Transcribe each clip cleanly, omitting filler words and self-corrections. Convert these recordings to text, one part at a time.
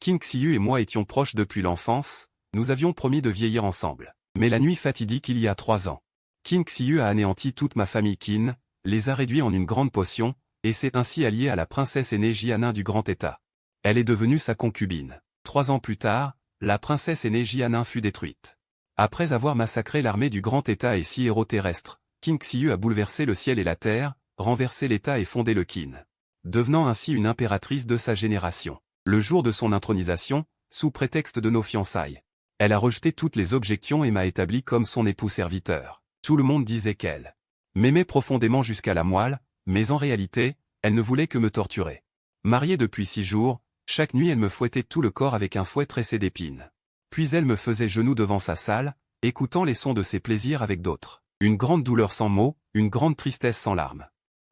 King Xiu et moi étions proches depuis l'enfance, nous avions promis de vieillir ensemble. Mais la nuit fatidique il y a 3 ans. King Xiu a anéanti toute ma famille Qin, les a réduits en une grande potion, et s'est ainsi allié à la princesse aînée Jianin du Grand État. Elle est devenue sa concubine. 3 ans plus tard, la princesse aînée Jianin fut détruite. Après avoir massacré l'armée du Grand État et 6 héros terrestres, King Xiu a bouleversé le ciel et la terre, renversé l'État et fondé le Qin, devenant ainsi une impératrice de sa génération. Le jour de son intronisation, sous prétexte de nos fiançailles, elle a rejeté toutes les objections et m'a établi comme son époux serviteur. Tout le monde disait qu'elle m'aimait profondément jusqu'à la moelle, mais en réalité, elle ne voulait que me torturer. Mariée depuis 6 jours, chaque nuit elle me fouettait tout le corps avec un fouet tressé d'épines. Puis elle me faisait genoux devant sa salle, écoutant les sons de ses plaisirs avec d'autres. Une grande douleur sans mots, une grande tristesse sans larmes.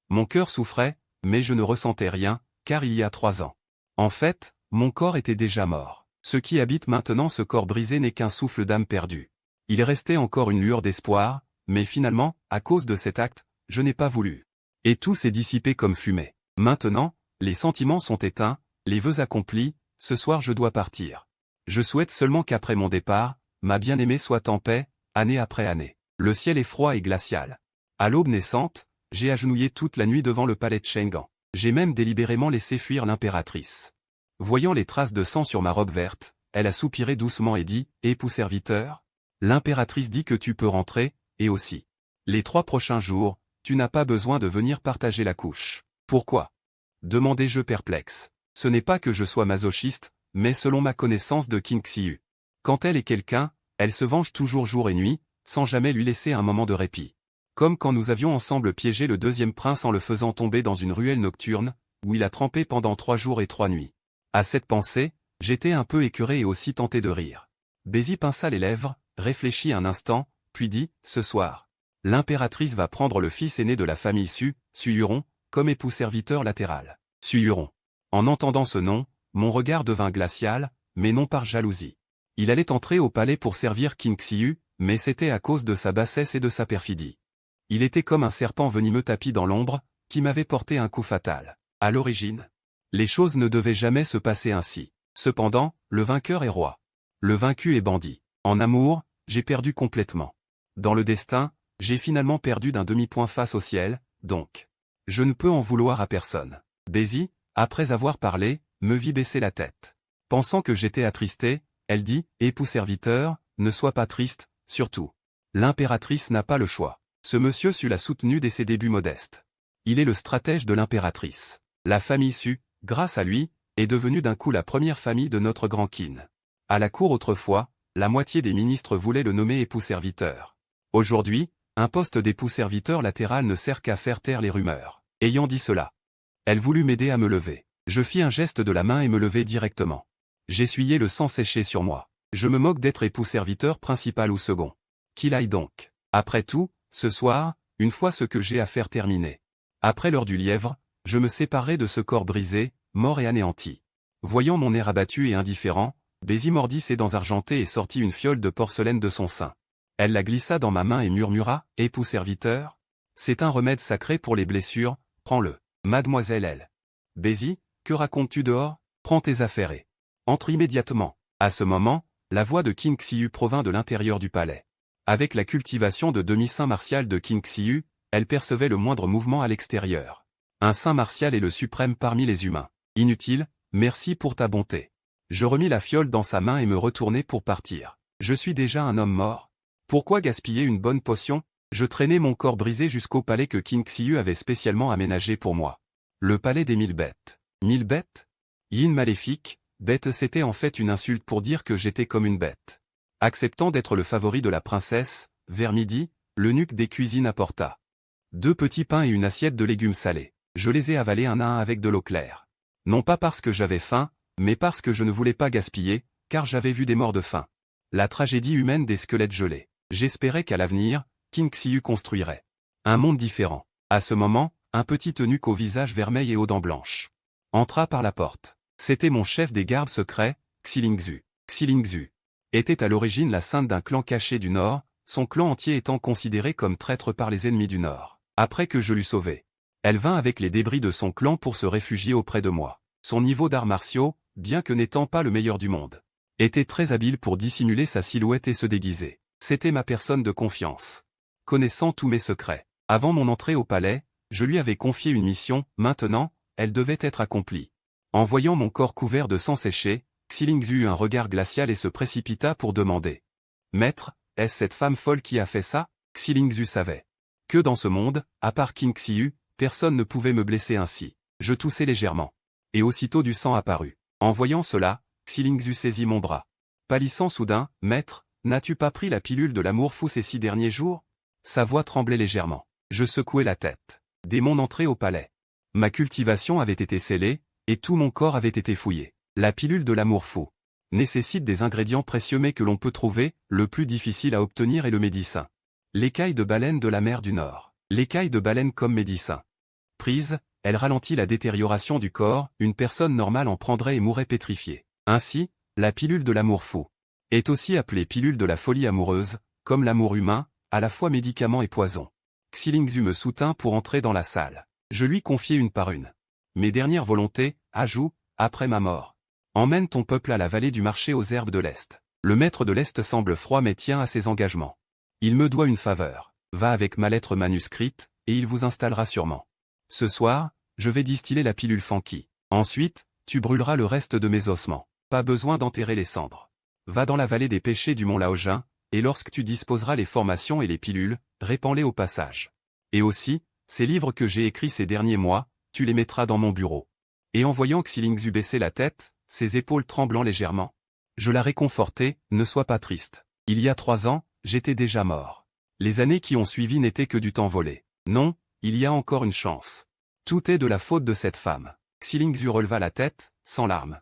Mon cœur souffrait, mais je ne ressentais rien, car il y a 3 ans. En fait, mon corps était déjà mort. Ce qui habite maintenant ce corps brisé n'est qu'un souffle d'âme perdu. Il restait encore une lueur d'espoir, mais finalement, à cause de cet acte, je n'ai pas voulu. Et tout s'est dissipé comme fumée. Maintenant, les sentiments sont éteints, les vœux accomplis, ce soir je dois partir. Je souhaite seulement qu'après mon départ, ma bien-aimée soit en paix, année après année. Le ciel est froid et glacial. À l'aube naissante, j'ai agenouillé toute la nuit devant le palais de Cheng'an. J'ai même délibérément laissé fuir l'impératrice. Voyant les traces de sang sur ma robe verte, elle a soupiré doucement et dit, « Époux serviteur ?» L'impératrice dit que tu peux rentrer, et aussi. Les 3 prochains jours, tu n'as pas besoin de venir partager la couche. Pourquoi? Demandai-je perplexe. Ce n'est pas que je sois masochiste, mais selon ma connaissance de King Xiu. Quand elle est quelqu'un, elle se venge toujours jour et nuit, sans jamais lui laisser un moment de répit. Comme quand nous avions ensemble piégé le 2e prince en le faisant tomber dans une ruelle nocturne, où il a trempé pendant 3 jours et 3 nuits. À cette pensée, j'étais un peu écœuré et aussi tenté de rire. Bézi pinça les lèvres, réfléchit un instant, puis dit, « Ce soir, l'impératrice va prendre le fils aîné de la famille Suiron, comme époux serviteur latéral. » Suiron. En entendant ce nom, mon regard devint glacial, mais non par jalousie. Il allait entrer au palais pour servir King Xiu, mais c'était à cause de sa bassesse et de sa perfidie. Il était comme un serpent venimeux tapi dans l'ombre, qui m'avait porté un coup fatal. À l'origine, les choses ne devaient jamais se passer ainsi. Cependant, le vainqueur est roi. Le vaincu est bandit. En amour, j'ai perdu complètement. Dans le destin, j'ai finalement perdu d'un demi-point face au ciel, donc. Je ne peux en vouloir à personne. Bézi, après avoir parlé, me vit baisser la tête. Pensant que j'étais attristé, elle dit, « Époux serviteur, ne sois pas triste, surtout. L'impératrice n'a pas le choix. » Ce monsieur Su l'a soutenu dès ses débuts modestes. Il est le stratège de l'impératrice. La famille Su, grâce à lui, est devenue d'un coup la première famille de notre grand Qin. À la cour autrefois, la moitié des ministres voulaient le nommer époux serviteur. Aujourd'hui, un poste d'époux serviteur latéral ne sert qu'à faire taire les rumeurs. Ayant dit cela, elle voulut m'aider à me lever. Je fis un geste de la main et me levai directement. J'essuyai le sang séché sur moi. Je me moque d'être époux serviteur principal ou second. Qu'il aille donc. Après tout, ce soir, une fois ce que j'ai à faire terminé. Après l'heure du lièvre, je me séparai de ce corps brisé, mort et anéanti. Voyant mon air abattu et indifférent, Bézi mordit ses dents argentées et sortit une fiole de porcelaine de son sein. Elle la glissa dans ma main et murmura, « Époux serviteur, c'est un remède sacré pour les blessures, prends-le. » Mademoiselle elle. Bézi, que racontes-tu dehors? Prends tes affaires et entre immédiatement. À ce moment, la voix de King Xiu provint de l'intérieur du palais. Avec la cultivation de demi-saint martial de King Xiu, elle percevait le moindre mouvement à l'extérieur. Un saint martial est le suprême parmi les humains. Inutile, merci pour ta bonté. Je remis la fiole dans sa main et me retournai pour partir. Je suis déjà un homme mort. Pourquoi gaspiller une bonne potion? Je traînais mon corps brisé jusqu'au palais que King Xiu avait spécialement aménagé pour moi. Le palais des 1000 bêtes. 1000 bêtes? Yin maléfique, bête c'était en fait une insulte pour dire que j'étais comme une bête. Acceptant d'être le favori de la princesse, vers midi, l'eunuque des cuisines apporta 2 petits pains et une assiette de légumes salés. Je les ai avalés un à un avec de l'eau claire. Non pas parce que j'avais faim, mais parce que je ne voulais pas gaspiller, car j'avais vu des morts de faim. La tragédie humaine des squelettes gelés. J'espérais qu'à l'avenir, King Xiu construirait un monde différent. À ce moment, un petit eunuque au visage vermeil et aux dents blanches entra par la porte. C'était mon chef des gardes secrets, Xilingzhu. Xilingzhu était à l'origine la sainte d'un clan caché du Nord, son clan entier étant considéré comme traître par les ennemis du Nord. Après que je l'eus sauvé, elle vint avec les débris de son clan pour se réfugier auprès de moi. Son niveau d'arts martiaux, bien que n'étant pas le meilleur du monde, était très habile pour dissimuler sa silhouette et se déguiser. C'était ma personne de confiance. Connaissant tous mes secrets. Avant mon entrée au palais, je lui avais confié une mission, maintenant, elle devait être accomplie. En voyant mon corps couvert de sang séché, Xilingzu eut un regard glacial et se précipita pour demander. « Maître, est-ce cette femme folle qui a fait ça ?» Xilingzu savait que dans ce monde, à part Qin Xiu, personne ne pouvait me blesser ainsi. Je toussai légèrement. Et aussitôt du sang apparut. En voyant cela, Xilingzu saisit mon bras. Pâlissant soudain, « Maître, n'as-tu pas pris la pilule de l'amour fou ces 6 derniers jours ?» Sa voix tremblait légèrement. Je secouai la tête. Dès mon entrée au palais, ma cultivation avait été scellée, et tout mon corps avait été fouillé. La pilule de l'amour fou nécessite des ingrédients précieux mais que l'on peut trouver, le plus difficile à obtenir est le médecin. L'écaille de baleine de la mer du Nord. L'écaille de baleine comme médecin. Prise, elle ralentit la détérioration du corps, une personne normale en prendrait et mourrait pétrifiée. Ainsi, la pilule de l'amour fou est aussi appelée pilule de la folie amoureuse, comme l'amour humain, à la fois médicament et poison. Xilingzu me soutint pour entrer dans la salle. Je lui confiai une par une mes dernières volontés, ajoute, après ma mort. Emmène ton peuple à la vallée du marché aux herbes de l'Est. Le maître de l'Est semble froid mais tient à ses engagements. Il me doit une faveur. Va avec ma lettre manuscrite, et il vous installera sûrement. Ce soir, je vais distiller la pilule Fanqi. Ensuite, tu brûleras le reste de mes ossements. Pas besoin d'enterrer les cendres. Va dans la vallée des péchés du mont Laojin, et lorsque tu disposeras les formations et les pilules, répands-les au passage. Et aussi, ces livres que j'ai écrits ces derniers mois, tu les mettras dans mon bureau. Et en voyant Xilingzu baisser la tête, ses épaules tremblant légèrement, je la réconfortai, ne sois pas triste. Il y a 3 ans, j'étais déjà mort. Les années qui ont suivi n'étaient que du temps volé. Non, il y a encore une chance. Tout est de la faute de cette femme. Xilingzu releva la tête, sans larmes.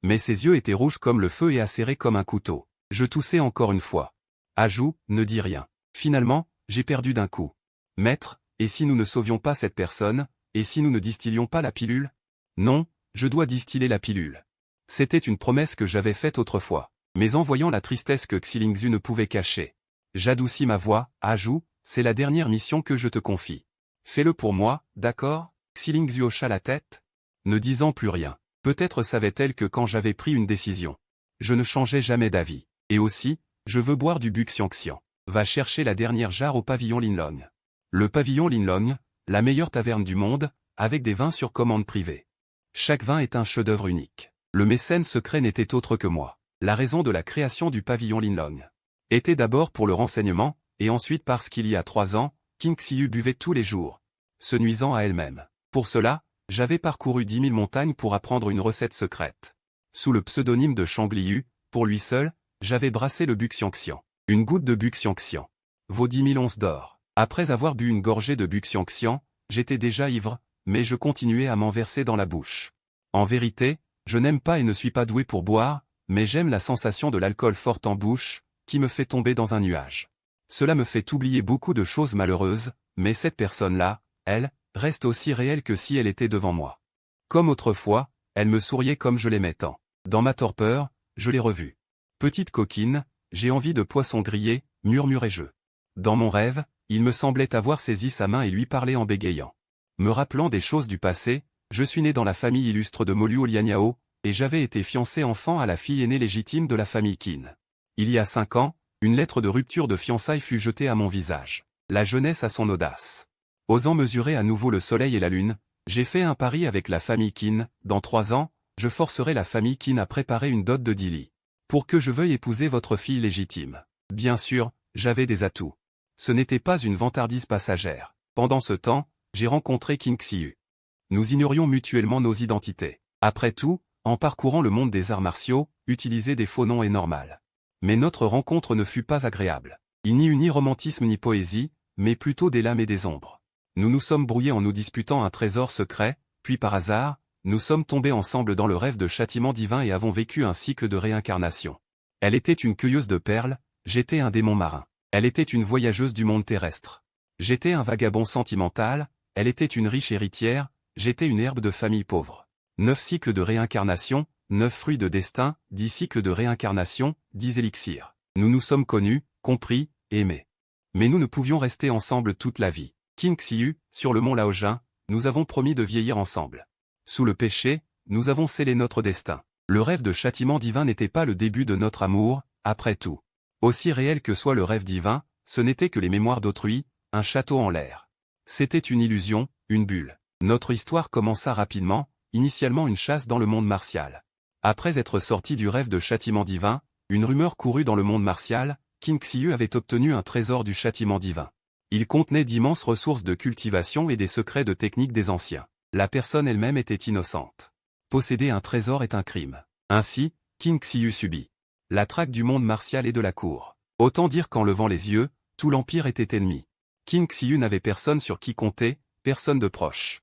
Mais ses yeux étaient rouges comme le feu et acérés comme un couteau. Je toussai encore une fois. Ajoute, ne dis rien. Finalement, j'ai perdu d'un coup. Maître, et si nous ne sauvions pas cette personne, et si nous ne distillions pas la pilule? Non, je dois distiller la pilule. C'était une promesse que j'avais faite autrefois. Mais en voyant la tristesse que Xilingzu ne pouvait cacher, j'adoucis ma voix, ajoute, c'est la dernière mission que je te confie. Fais-le pour moi, d'accord? Xilingzu hocha la tête, ne disant plus rien. Peut-être savait-elle que quand j'avais pris une décision, je ne changeais jamais d'avis. Et aussi, je veux boire du Buxiangxian. Va chercher la dernière jarre au pavillon Linlong. Le pavillon Linlong, la meilleure taverne du monde, avec des vins sur commande privée. Chaque vin est un chef-d'œuvre unique. Le mécène secret n'était autre que moi. La raison de la création du pavillon Linlong était d'abord pour le renseignement, et ensuite parce qu'il y a 3 ans, Qin Xiu buvait tous les jours, se nuisant à elle-même. Pour cela, j'avais parcouru 10 000 montagnes pour apprendre une recette secrète. Sous le pseudonyme de Shangliu, pour lui seul, j'avais brassé le Buxiangxian. Une goutte de Buxiangxian vaut 10 000 onces d'or. Après avoir bu une gorgée de Buxiangxian, j'étais déjà ivre, mais je continuais à m'en verser dans la bouche. En vérité, je n'aime pas et ne suis pas doué pour boire, mais j'aime la sensation de l'alcool fort en bouche, qui me fait tomber dans un nuage. Cela me fait oublier beaucoup de choses malheureuses, mais cette personne-là, elle, reste aussi réelle que si elle était devant moi. Comme autrefois, elle me souriait comme je l'aimais tant. Dans ma torpeur, je l'ai revue. Petite coquine, j'ai envie de poisson grillé, murmurai-je. Dans mon rêve, il me semblait avoir saisi sa main et lui parler en bégayant. Me rappelant des choses du passé, je suis né dans la famille illustre de Moluo Lianyao, et j'avais été fiancé enfant à la fille aînée légitime de la famille Qin. Il y a 5 ans, une lettre de rupture de fiançailles fut jetée à mon visage. La jeunesse a son audace. Osant mesurer à nouveau le soleil et la lune, j'ai fait un pari avec la famille Qin. Dans 3 ans, je forcerai la famille Qin à préparer une dot de 10 lits. Pour que je veuille épouser votre fille légitime. Bien sûr, j'avais des atouts. Ce n'était pas une vantardise passagère. Pendant ce temps, j'ai rencontré Qin Xiu. Nous ignorions mutuellement nos identités. Après tout, en parcourant le monde des arts martiaux, utiliser des faux noms est normal. Mais notre rencontre ne fut pas agréable. Il n'y eut ni romantisme ni poésie, mais plutôt des lames et des ombres. Nous nous sommes brouillés en nous disputant un trésor secret, puis par hasard, nous sommes tombés ensemble dans le rêve de châtiment divin et avons vécu un cycle de réincarnation. Elle était une cueilleuse de perles, j'étais un démon marin. Elle était une voyageuse du monde terrestre. J'étais un vagabond sentimental, elle était une riche héritière, j'étais une herbe de famille pauvre. 9 cycles de réincarnation, 9 fruits de destin, 10 cycles de réincarnation, 10 élixirs. Nous nous sommes connus, compris, aimés. Mais nous ne pouvions rester ensemble toute la vie. Qin Xiu, sur le mont Laojin, nous avons promis de vieillir ensemble. Sous le péché, nous avons scellé notre destin. Le rêve de châtiment divin n'était pas le début de notre amour, après tout. Aussi réel que soit le rêve divin, ce n'était que les mémoires d'autrui, un château en l'air. C'était une illusion, une bulle. Notre histoire commença rapidement, initialement une chasse dans le monde martial. Après être sorti du rêve de châtiment divin, une rumeur courut dans le monde martial, Qin Xiu avait obtenu un trésor du châtiment divin. Il contenait d'immenses ressources de cultivation et des secrets de technique des anciens. La personne elle-même était innocente. Posséder un trésor est un crime. Ainsi, Qin Xiu subit la traque du monde martial et de la cour. Autant dire qu'en levant les yeux, tout l'empire était ennemi. Qin Xiu n'avait personne sur qui compter, personne de proche.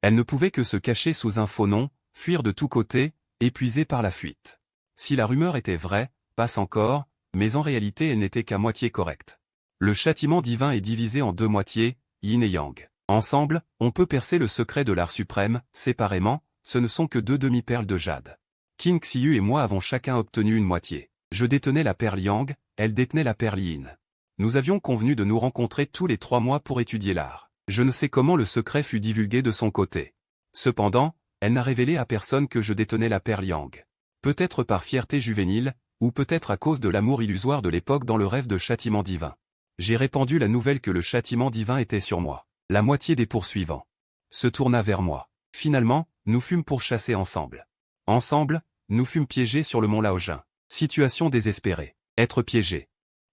Elle ne pouvait que se cacher sous un faux nom, fuir de tous côtés, épuisée par la fuite. Si la rumeur était vraie, passe encore, mais en réalité elle n'était qu'à moitié correcte. Le châtiment divin est divisé en deux moitiés, yin et yang. Ensemble, on peut percer le secret de l'art suprême, séparément, ce ne sont que deux demi-perles de jade. Qin Xiu et moi avons chacun obtenu une moitié. Je détenais la perle yang, elle détenait la perle yin. Nous avions convenu de nous rencontrer tous les 3 mois pour étudier l'art. Je ne sais comment le secret fut divulgué de son côté. Cependant, elle n'a révélé à personne que je détenais la perle yang. Peut-être par fierté juvénile, ou peut-être à cause de l'amour illusoire de l'époque dans le rêve de châtiment divin. J'ai répandu la nouvelle que le châtiment divin était sur moi. La moitié des poursuivants se tourna vers moi. Finalement, nous fûmes pourchassés ensemble. Ensemble, nous fûmes piégés sur le mont Laojin. Situation désespérée. Être piégé.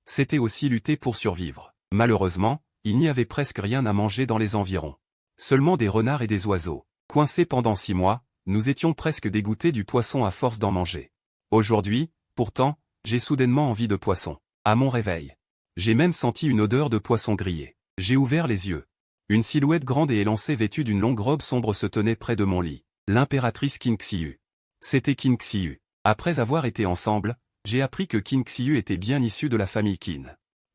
C'était aussi lutter pour survivre. Malheureusement, il n'y avait presque rien à manger dans les environs. Seulement des renards et des oiseaux. Coincés pendant 6 mois, nous étions presque dégoûtés du poisson à force d'en manger. Aujourd'hui, pourtant, j'ai soudainement envie de poisson. À mon réveil. J'ai même senti une odeur de poisson grillé. J'ai ouvert les yeux. Une silhouette grande et élancée vêtue d'une longue robe sombre se tenait près de mon lit. L'impératrice Qin Xiu. C'était Qin Xiu. Après avoir été ensemble, j'ai appris que Qin Xiu était bien issue de la famille Qin.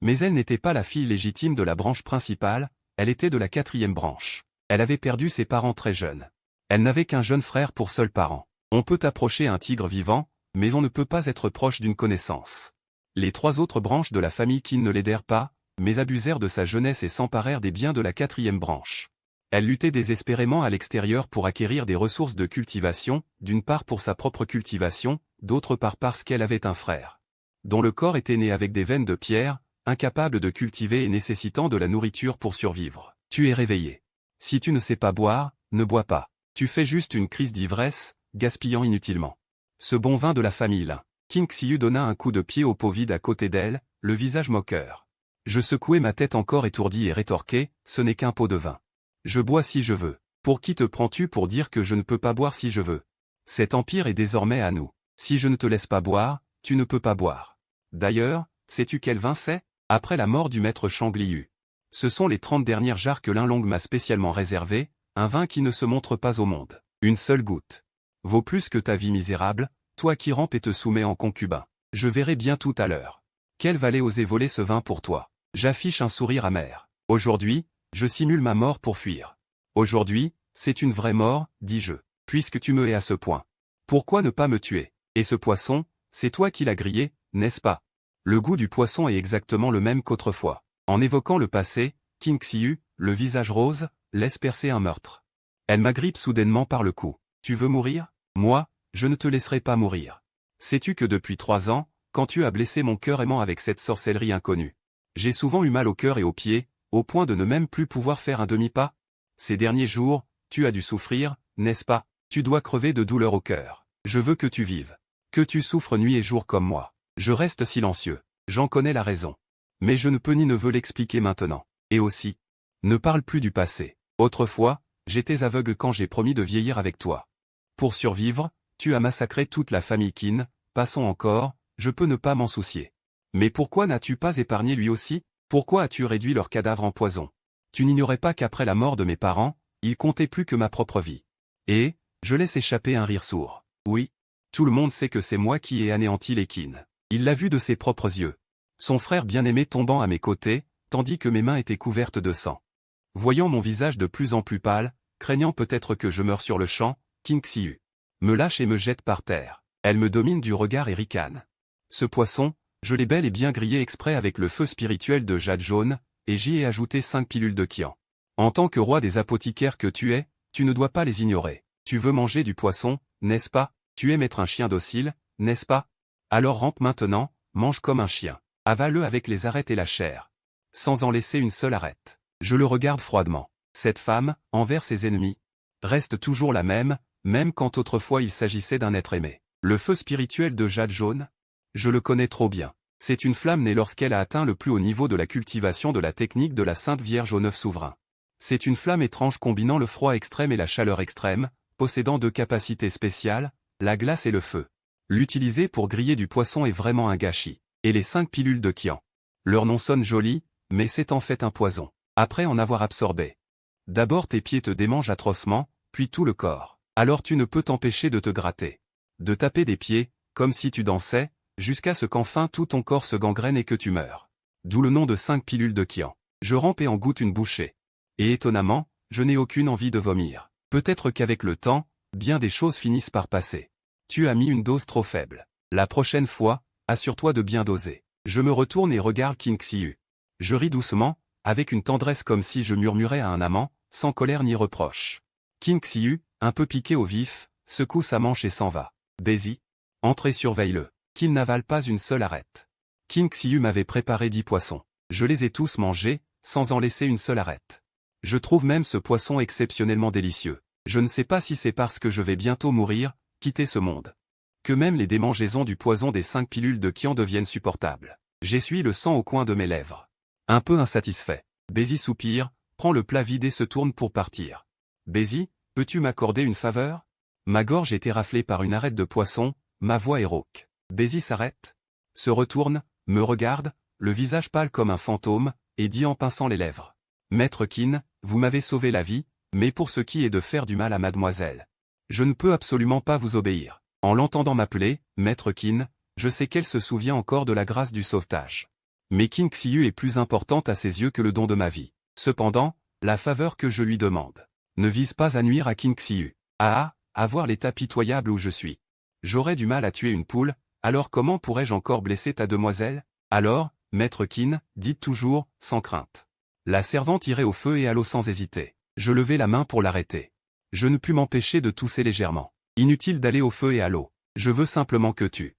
Mais elle n'était pas la fille légitime de la branche principale, elle était de la 4e branche. Elle avait perdu ses parents très jeunes. Elle n'avait qu'un jeune frère pour seul parent. On peut approcher un tigre vivant, mais on ne peut pas être proche d'une connaissance. Les 3 autres branches de la famille Qin ne l'aidèrent pas, mais abusèrent de sa jeunesse et s'emparèrent des biens de la 4e branche. Elle luttait désespérément à l'extérieur pour acquérir des ressources de cultivation, d'une part pour sa propre cultivation, d'autre part parce qu'elle avait un frère, dont le corps était né avec des veines de pierre, incapable de cultiver et nécessitant de la nourriture pour survivre. Tu es réveillé. Si tu ne sais pas boire, ne bois pas. Tu fais juste une crise d'ivresse, gaspillant inutilement. Ce bon vin de la famille Lin. Qin Xiu donna un coup de pied au pot vide à côté d'elle, le visage moqueur. Je secouai ma tête encore étourdie et rétorquai, ce n'est qu'un pot de vin. Je bois si je veux. Pour qui te prends-tu pour dire que je ne peux pas boire si je veux? Cet empire est désormais à nous. Si je ne te laisse pas boire, tu ne peux pas boire. D'ailleurs, sais-tu quel vin c'est? Après la mort du maître Changliu. Ce sont les 30 dernières jarres que Lin Long m'a spécialement réservées, un vin qui ne se montre pas au monde. Une seule goutte vaut plus que ta vie misérable, toi qui rampes et te soumets en concubin. Je verrai bien tout à l'heure. Quel valet osait voler ce vin pour toi? J'affiche un sourire amer. Aujourd'hui, je simule ma mort pour fuir. Aujourd'hui, c'est une vraie mort, dis-je, puisque tu me hais à ce point. Pourquoi ne pas me tuer? Et ce poisson, c'est toi qui l'as grillé, n'est-ce pas? Le goût du poisson est exactement le même qu'autrefois. En évoquant le passé, Qin Xiu, le visage rose, laisse percer un meurtre. Elle m'agrippe soudainement par le cou. Tu veux mourir? Moi, je ne te laisserai pas mourir. Sais-tu que depuis 3 ans, quand tu as blessé mon cœur aimant avec cette sorcellerie inconnue, j'ai souvent eu mal au cœur et aux pieds, au point de ne même plus pouvoir faire un demi-pas? Ces derniers jours, tu as dû souffrir, n'est-ce pas? Tu dois crever de douleur au cœur. Je veux que tu vives. Que tu souffres nuit et jour comme moi. Je reste silencieux. J'en connais la raison. Mais je ne peux ni ne veux l'expliquer maintenant. Et aussi, ne parle plus du passé. Autrefois, j'étais aveugle quand j'ai promis de vieillir avec toi. Pour survivre, tu as massacré toute la famille Qin, passons encore, je peux ne pas m'en soucier. Mais pourquoi n'as-tu pas épargné lui aussi? Pourquoi as-tu réduit leur cadavre en poison? Tu n'ignorais pas qu'après la mort de mes parents, il comptait plus que ma propre vie. Et, je laisse échapper un rire sourd. Oui. Tout le monde sait que c'est moi qui ai anéanti les Qin. Il l'a vu de ses propres yeux. Son frère bien-aimé tombant à mes côtés, tandis que mes mains étaient couvertes de sang. Voyant mon visage de plus en plus pâle, craignant peut-être que je meure sur le champ, Qin Xiu me lâche et me jette par terre. Elle me domine du regard et ricane. Ce poisson, je l'ai bel et bien grillé exprès avec le feu spirituel de jade jaune, et j'y ai ajouté 5 pilules de Qian. En tant que roi des apothicaires que tu es, tu ne dois pas les ignorer. Tu veux manger du poisson, n'est-ce pas? Tu aimes être un chien docile, n'est-ce pas? Alors rampe maintenant, mange comme un chien. Avale-le avec les arêtes et la chair. Sans en laisser une seule arête. Je le regarde froidement. Cette femme, envers ses ennemis, reste toujours la même, même quand autrefois il s'agissait d'un être aimé. Le feu spirituel de Jade Jaune? Je le connais trop bien. C'est une flamme née lorsqu'elle a atteint le plus haut niveau de la cultivation de la technique de la Sainte Vierge aux 9 souverains. C'est une flamme étrange combinant le froid extrême et la chaleur extrême, possédant deux capacités spéciales, la glace et le feu. L'utiliser pour griller du poisson est vraiment un gâchis. Et les 5 pilules de Qian. Leur nom sonne joli, mais c'est en fait un poison. Après en avoir absorbé. D'abord tes pieds te démangent atrocement, puis tout le corps. Alors tu ne peux t'empêcher de te gratter. De taper des pieds, comme si tu dansais, jusqu'à ce qu'enfin tout ton corps se gangrène et que tu meurs. D'où le nom de 5 pilules de Qian. Je rampe et en goûte une bouchée. Et étonnamment, je n'ai aucune envie de vomir. Peut-être qu'avec le temps, bien des choses finissent par passer. Tu as mis une dose trop faible. La prochaine fois, assure-toi de bien doser. Je me retourne et regarde Qin Xiu. Je ris doucement, avec une tendresse comme si je murmurais à un amant, sans colère ni reproche. Qin Xiu, un peu piqué au vif, secoue sa manche et s'en va. Bézi, entre et surveille-le, qu'il n'avale pas une seule arête. Qin Xiu m'avait préparé 10 poissons. Je les ai tous mangés, sans en laisser une seule arête. Je trouve même ce poisson exceptionnellement délicieux. Je ne sais pas si c'est parce que je vais bientôt mourir, quitter ce monde, que même les démangeaisons du poison des 5 pilules de Qian deviennent supportables. J'essuie le sang au coin de mes lèvres. Un peu insatisfait. Bézi soupire, prend le plat vide et se tourne pour partir. Bézi, peux-tu m'accorder une faveur? Ma gorge est éraflée par une arête de poisson, ma voix est rauque. Bézi s'arrête, se retourne, me regarde, le visage pâle comme un fantôme, et dit en pinçant les lèvres. Maître Qin, vous m'avez sauvé la vie, mais pour ce qui est de faire du mal à mademoiselle, je ne peux absolument pas vous obéir. En l'entendant m'appeler, Maître Qin, je sais qu'elle se souvient encore de la grâce du sauvetage. Mais Qin Xiu est plus importante à ses yeux que le don de ma vie. Cependant, la faveur que je lui demande ne vise pas à nuire à Qin Xiu. À voir l'état pitoyable où je suis. J'aurais du mal à tuer une poule, alors comment pourrais-je encore blesser ta demoiselle? Alors, Maître Qin, dites toujours, sans crainte. La servante irait au feu et à l'eau sans hésiter. Je levai la main pour l'arrêter. Je ne pus m'empêcher de tousser légèrement. Inutile d'aller au feu et à l'eau. Je veux simplement que tu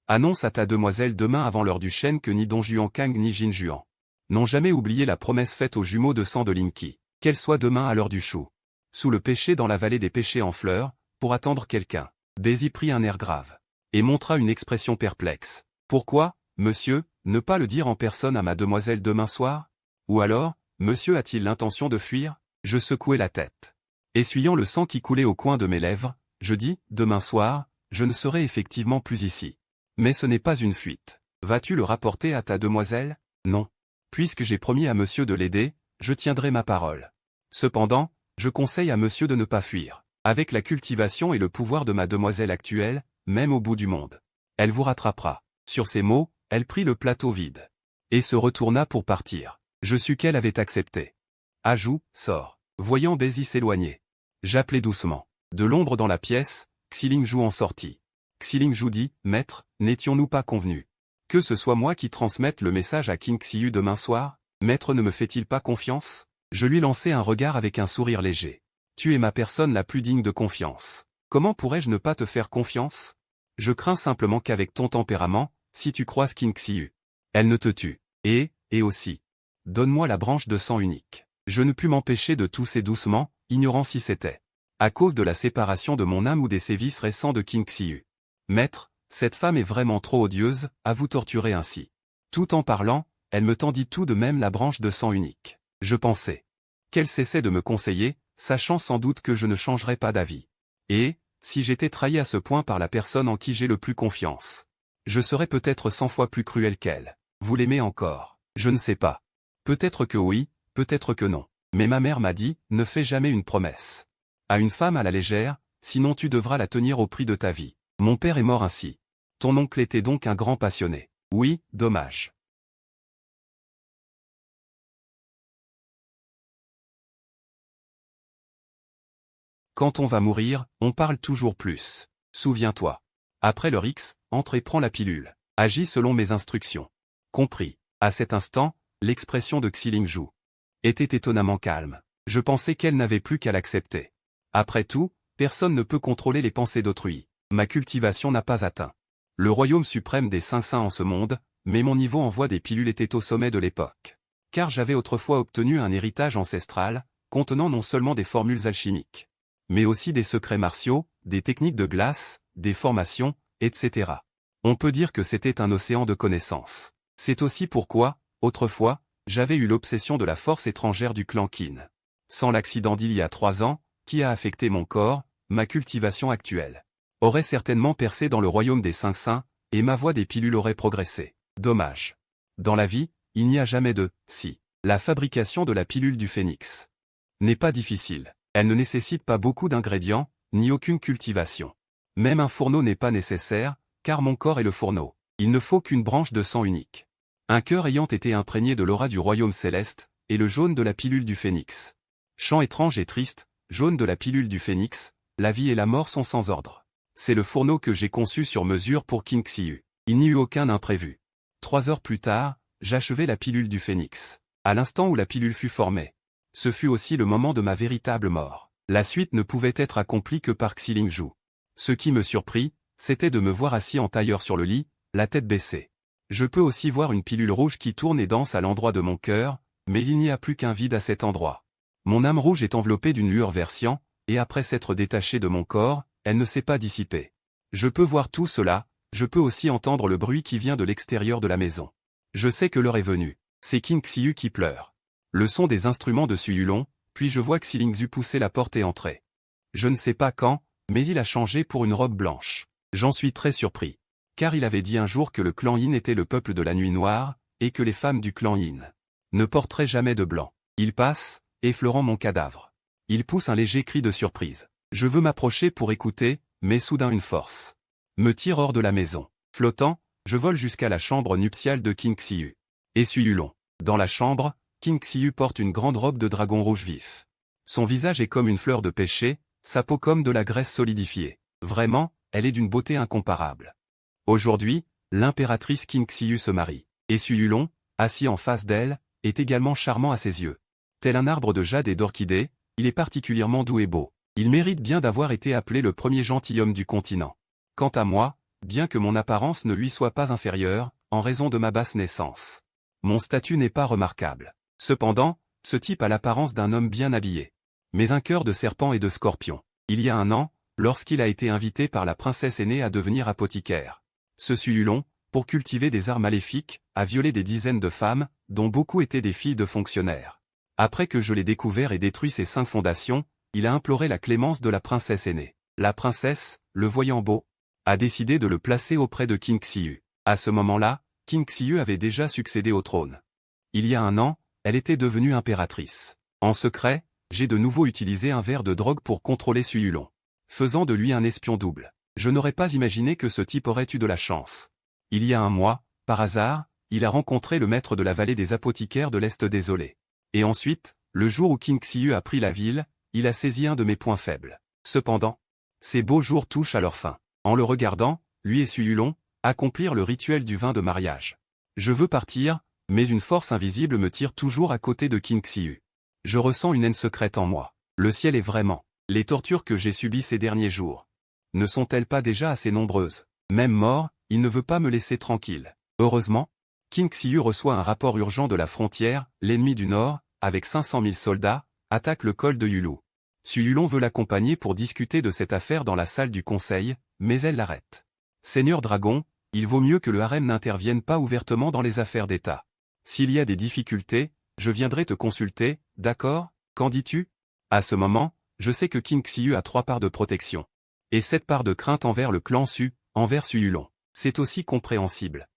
annonces à ta demoiselle demain avant l'heure du chêne que ni Don Juan Kang ni Jin Juan n'ont jamais oublié la promesse faite aux jumeaux de sang de Linky, qu'elle soit demain à l'heure du chou, sous le péché dans la vallée des péchés en fleurs, pour attendre quelqu'un. Bézi prit un air grave et montra une expression perplexe. Pourquoi, monsieur, ne pas le dire en personne à ma demoiselle demain soir? Ou alors, monsieur a-t-il l'intention de fuir? Je secouai la tête. Essuyant le sang qui coulait au coin de mes lèvres, je dis, demain soir, je ne serai effectivement plus ici. Mais ce n'est pas une fuite. Vas-tu le rapporter à ta demoiselle? Non. Puisque j'ai promis à monsieur de l'aider, je tiendrai ma parole. Cependant, je conseille à monsieur de ne pas fuir. Avec la cultivation et le pouvoir de ma demoiselle actuelle, même au bout du monde, elle vous rattrapera. Sur ces mots, elle prit le plateau vide et se retourna pour partir. Je sus qu'elle avait accepté. Ajout, sort. Voyant Bézi s'éloigner, j'appelai doucement. De l'ombre dans la pièce, Xilingju en sortit. Xilingju dit, Maître, n'étions-nous pas convenus que ce soit moi qui transmette le message à Qin Xiu demain soir? Maître ne me fait-il pas confiance? Je lui lançai un regard avec un sourire léger. Tu es ma personne la plus digne de confiance. Comment pourrais-je ne pas te faire confiance? Je crains simplement qu'avec ton tempérament, si tu croises Qin Xiu, elle ne te tue. Et aussi, donne-moi la branche de sang unique. Je ne pus m'empêcher de tousser doucement, ignorant si c'était à cause de la séparation de mon âme ou des sévices récents de Qin Xiu. Maître, cette femme est vraiment trop odieuse, à vous torturer ainsi. Tout en parlant, elle me tendit tout de même la branche de sang unique. Je pensais qu'elle cessait de me conseiller, sachant sans doute que je ne changerais pas d'avis. Et, si j'étais trahi à ce point par la personne en qui j'ai le plus confiance, je serais peut-être 100 fois plus cruel qu'elle. Vous l'aimez encore? Je ne sais pas. Peut-être que oui, peut-être que non. Mais ma mère m'a dit, ne fais jamais une promesse à une femme à la légère, sinon tu devras la tenir au prix de ta vie. Mon père est mort ainsi. Ton oncle était donc un grand passionné. Oui, dommage. Quand on va mourir, on parle toujours plus. Souviens-toi. Après leur X, entre et prends la pilule. Agis selon mes instructions. Compris. À cet instant, l'expression de Xilingju était étonnamment calme. Je pensais qu'elle n'avait plus qu'à l'accepter. Après tout, personne ne peut contrôler les pensées d'autrui. Ma cultivation n'a pas atteint le royaume suprême des 500 en ce monde, mais mon niveau en voie des pilules était au sommet de l'époque. Car j'avais autrefois obtenu un héritage ancestral, contenant non seulement des formules alchimiques, mais aussi des secrets martiaux, des techniques de glace, des formations, etc. On peut dire que c'était un océan de connaissances. C'est aussi pourquoi, autrefois, j'avais eu l'obsession de la force étrangère du clan Qin. Sans l'accident d'il y a 3 ans, qui a affecté mon corps, ma cultivation actuelle aurait certainement percé dans le royaume des 500, et ma voie des pilules aurait progressé. Dommage. Dans la vie, il n'y a jamais de « si ». La fabrication de la pilule du phénix n'est pas difficile. Elle ne nécessite pas beaucoup d'ingrédients, ni aucune cultivation. Même un fourneau n'est pas nécessaire, car mon corps est le fourneau. Il ne faut qu'une branche de sang unique. Un cœur ayant été imprégné de l'aura du royaume céleste, et le jaune de la pilule du phénix. Chant étrange et triste, jaune de la pilule du phénix, la vie et la mort sont sans ordre. C'est le fourneau que j'ai conçu sur mesure pour Qin Xiu. Il n'y eut aucun imprévu. 3 heures plus tard, j'achevai la pilule du phénix. À l'instant où la pilule fut formée. Ce fut aussi le moment de ma véritable mort. La suite ne pouvait être accomplie que par Xilingzhu. Ce qui me surprit, c'était de me voir assis en tailleur sur le lit, la tête baissée. Je peux aussi voir une pilule rouge qui tourne et danse à l'endroit de mon cœur, mais il n'y a plus qu'un vide à cet endroit. Mon âme rouge est enveloppée d'une lueur versian, et après s'être détachée de mon corps, elle ne s'est pas dissipée. Je peux voir tout cela, je peux aussi entendre le bruit qui vient de l'extérieur de la maison. Je sais que l'heure est venue. C'est Qin Xiu qui pleure. Le son des instruments de Suyulon, puis je vois Xilingzhu pousser la porte et entrer. Je ne sais pas quand, mais il a changé pour une robe blanche. J'en suis très surpris. Car il avait dit un jour que le clan Yin était le peuple de la nuit noire, et que les femmes du clan Yin ne porteraient jamais de blanc. Il passe, effleurant mon cadavre. Il pousse un léger cri de surprise. Je veux m'approcher pour écouter, mais soudain une force me tire hors de la maison. Flottant, je vole jusqu'à la chambre nuptiale de Qin Xiu. Et Suyulon. Dans la chambre, Qin Xiu porte une grande robe de dragon rouge vif. Son visage est comme une fleur de pêcher, sa peau comme de la graisse solidifiée. Vraiment, elle est d'une beauté incomparable. Aujourd'hui, l'impératrice Qin Xiu se marie. Et Suyulon, assis en face d'elle, est également charmant à ses yeux. Tel un arbre de jade et d'orchidée, il est particulièrement doux et beau. Il mérite bien d'avoir été appelé le premier gentilhomme du continent. Quant à moi, bien que mon apparence ne lui soit pas inférieure, en raison de ma basse naissance, mon statut n'est pas remarquable. Cependant, ce type a l'apparence d'un homme bien habillé. Mais un cœur de serpent et de scorpion. Il y a 1 an, lorsqu'il a été invité par la princesse aînée à devenir apothicaire. Ce Suyulon, pour cultiver des arts maléfiques, a violé des dizaines de femmes, dont beaucoup étaient des filles de fonctionnaires. Après que je l'ai découvert et détruit ses 5 fondations, il a imploré la clémence de la princesse aînée. La princesse, le voyant beau, a décidé de le placer auprès de Qin Xiu. À ce moment-là, Qin Xiu avait déjà succédé au trône. Il y a 1 an, elle était devenue impératrice. En secret, j'ai de nouveau utilisé un verre de drogue pour contrôler Suyulon, faisant de lui un espion double. Je n'aurais pas imaginé que ce type aurait eu de la chance. Il y a 1 mois, par hasard, il a rencontré le maître de la vallée des apothicaires de l'Est désolé. Et ensuite, le jour où Qin Xiu a pris la ville, il a saisi un de mes points faibles. Cependant, ces beaux jours touchent à leur fin. En le regardant, lui et Suyulon accomplirent le rituel du vin de mariage. Je veux partir, mais une force invisible me tire toujours à côté de Qin Xiu. Je ressens une haine secrète en moi. Le ciel est vraiment. Les tortures que j'ai subies ces derniers jours ne sont-elles pas déjà assez nombreuses? Même mort, il ne veut pas me laisser tranquille. Heureusement, Qin Xiu reçoit un rapport urgent de la frontière, l'ennemi du Nord, avec 500 000 soldats, attaque le col de Yulu. Suyulon veut l'accompagner pour discuter de cette affaire dans la salle du conseil, mais elle l'arrête. Seigneur Dragon, il vaut mieux que le harem n'intervienne pas ouvertement dans les affaires d'État. S'il y a des difficultés, je viendrai te consulter, d'accord? Qu'en dis-tu? À ce moment, je sais que Qin Xiu a 3 parts de protection. Et 7 parts de crainte envers le clan Su, envers Suyulon. C'est aussi compréhensible.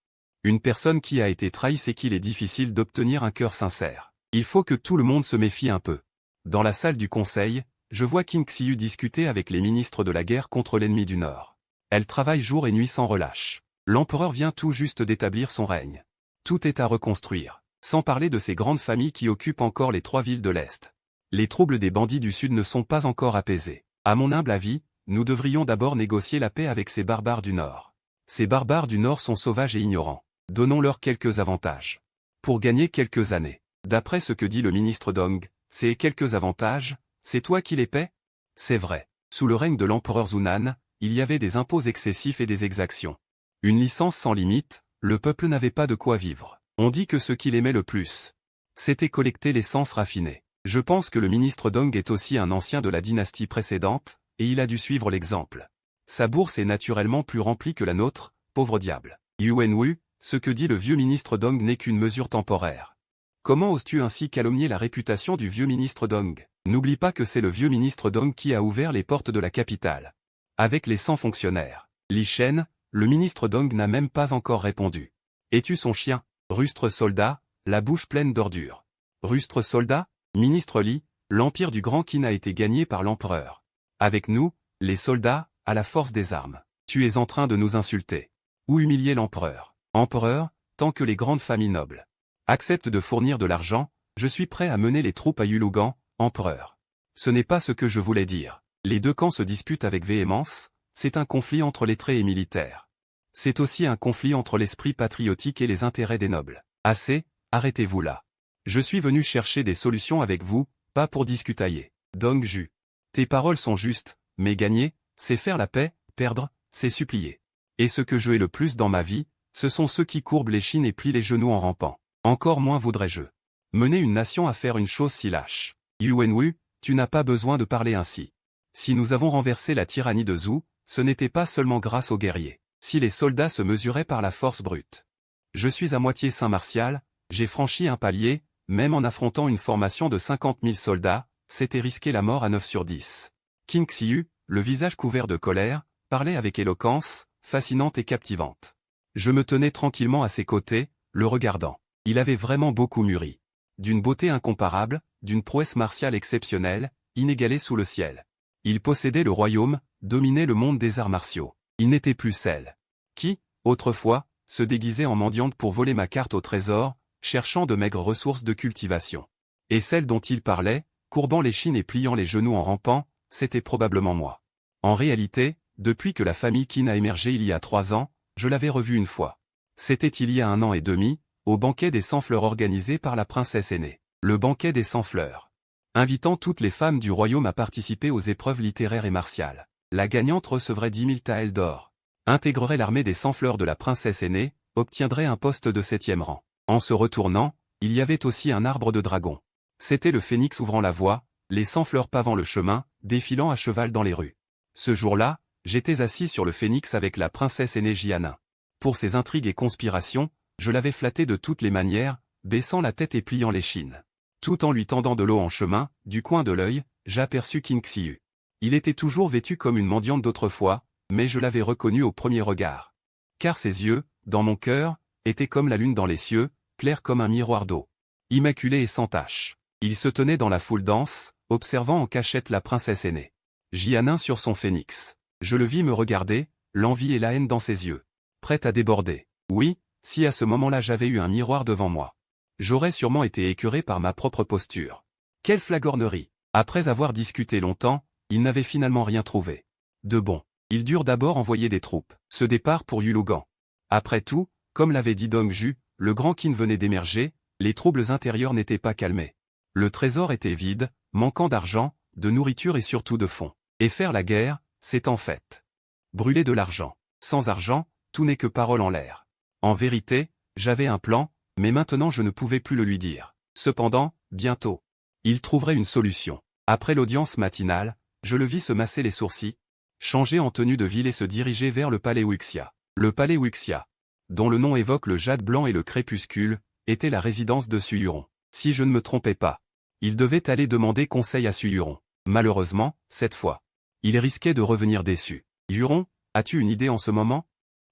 Une personne qui a été trahie sait qu'il est difficile d'obtenir un cœur sincère. Il faut que tout le monde se méfie un peu. Dans la salle du conseil, je vois Qin Xiu discuter avec les ministres de la guerre contre l'ennemi du Nord. Elle travaille jour et nuit sans relâche. L'empereur vient tout juste d'établir son règne. Tout est à reconstruire. Sans parler de ces grandes familles qui occupent encore les 3 villes de l'Est. Les troubles des bandits du Sud ne sont pas encore apaisés. À mon humble avis, nous devrions d'abord négocier la paix avec ces barbares du Nord. Ces barbares du Nord sont sauvages et ignorants. Donnons-leur quelques avantages. Pour gagner quelques années. D'après ce que dit le ministre Dong, ces quelques avantages, c'est toi qui les paies? C'est vrai. Sous le règne de l'empereur Zunan, il y avait des impôts excessifs et des exactions. Une licence sans limite, le peuple n'avait pas de quoi vivre. On dit que ce qu'il aimait le plus, c'était collecter l'essence raffinée. Je pense que le ministre Dong est aussi un ancien de la dynastie précédente, et il a dû suivre l'exemple. Sa bourse est naturellement plus remplie que la nôtre, pauvre diable. Yuan Wu, ce que dit le vieux ministre Dong n'est qu'une mesure temporaire. Comment oses-tu ainsi calomnier la réputation du vieux ministre Dong? N'oublie pas que c'est le vieux ministre Dong qui a ouvert les portes de la capitale. Avec les 100 fonctionnaires. Li Shen, le ministre Dong n'a même pas encore répondu. Es-tu son chien? Rustre soldat, la bouche pleine d'ordures. Rustre soldat? Ministre Li, l'empire du Grand Qin a été gagné par l'empereur. Avec nous, les soldats, à la force des armes. Tu es en train de nous insulter. Ou humilier l'empereur. Empereur, tant que les grandes familles nobles acceptent de fournir de l'argent, je suis prêt à mener les troupes à Yulugan, empereur. Ce n'est pas ce que je voulais dire. Les deux camps se disputent avec véhémence, c'est un conflit entre lettrés et militaires. C'est aussi un conflit entre l'esprit patriotique et les intérêts des nobles. Assez, arrêtez-vous là. Je suis venu chercher des solutions avec vous, pas pour discutailler. Dong Ju. Tes paroles sont justes, mais gagner, c'est faire la paix, perdre, c'est supplier. Et ce que je hais le plus dans ma vie, ce sont ceux qui courbent l'échine et plient les genoux en rampant. Encore moins voudrais-je mener une nation à faire une chose si lâche. Yuan Wu, tu n'as pas besoin de parler ainsi. Si nous avons renversé la tyrannie de Zhou, ce n'était pas seulement grâce aux guerriers. Si les soldats se mesuraient par la force brute. Je suis à moitié saint martial, j'ai franchi un palier, même en affrontant une formation de 50 000 soldats, c'était risquer la mort à 9 sur 10. Qin Xiu, le visage couvert de colère, parlait avec éloquence, fascinante et captivante. Je me tenais tranquillement à ses côtés, le regardant. Il avait vraiment beaucoup mûri. D'une beauté incomparable, d'une prouesse martiale exceptionnelle, inégalée sous le ciel. Il possédait le royaume, dominait le monde des arts martiaux. Il n'était plus celle qui, autrefois, se déguisait en mendiante pour voler ma carte au trésor, cherchant de maigres ressources de cultivation. Et celle dont il parlait, courbant l'échine et pliant les genoux en rampant, c'était probablement moi. En réalité, depuis que la famille Qin a émergé il y a 3 ans, je l'avais revue une fois. C'était il y a 1 an et demi, au banquet des 100 fleurs organisé par la princesse aînée. Le banquet des 100 fleurs. Invitant toutes les femmes du royaume à participer aux épreuves littéraires et martiales. La gagnante recevrait 10 000 taels d'or. Intégrerait l'armée des 100 fleurs de la princesse aînée, obtiendrait un poste de 7e rang. En se retournant, il y avait aussi un arbre de dragon. C'était le phénix ouvrant la voie, les 100 fleurs pavant le chemin, défilant à cheval dans les rues. Ce jour-là, j'étais assis sur le phénix avec la princesse aînée Jianin. Pour ses intrigues et conspirations, je l'avais flatté de toutes les manières, baissant la tête et pliant l'échine. Tout en lui tendant de l'eau en chemin, du coin de l'œil, j'aperçus Qin Xiu. Il était toujours vêtu comme une mendiante d'autrefois, mais je l'avais reconnu au premier regard. Car ses yeux, dans mon cœur, étaient comme la lune dans les cieux, clairs comme un miroir d'eau. Immaculé et sans tache. Il se tenait dans la foule dense, observant en cachette la princesse aînée. Jianin sur son phénix. Je le vis me regarder, l'envie et la haine dans ses yeux. Prêt à déborder. Oui, si à ce moment-là j'avais eu un miroir devant moi. J'aurais sûrement été écœuré par ma propre posture. Quelle flagornerie! Après avoir discuté longtemps, ils n'avaient finalement rien trouvé. De bon. Ils durent d'abord envoyer des troupes. Ce départ pour Yulugan. Après tout, comme l'avait dit Dong Ju, le Grand Qin venait d'émerger, les troubles intérieurs n'étaient pas calmés. Le trésor était vide, manquant d'argent, de nourriture et surtout de fonds. Et faire la guerre, c'est en fait brûler de l'argent. Sans argent, tout n'est que parole en l'air. En vérité, j'avais un plan, mais maintenant je ne pouvais plus le lui dire. Cependant, bientôt, il trouverait une solution. Après l'audience matinale, je le vis se masser les sourcils, changer en tenue de ville et se diriger vers le palais Wuxia. Le palais Wuxia, dont le nom évoque le jade blanc et le crépuscule, était la résidence de Su Yuron. Si je ne me trompais pas, il devait aller demander conseil à Su Yuron. Malheureusement, cette fois, il risquait de revenir déçu. Yuron, as-tu une idée en ce moment?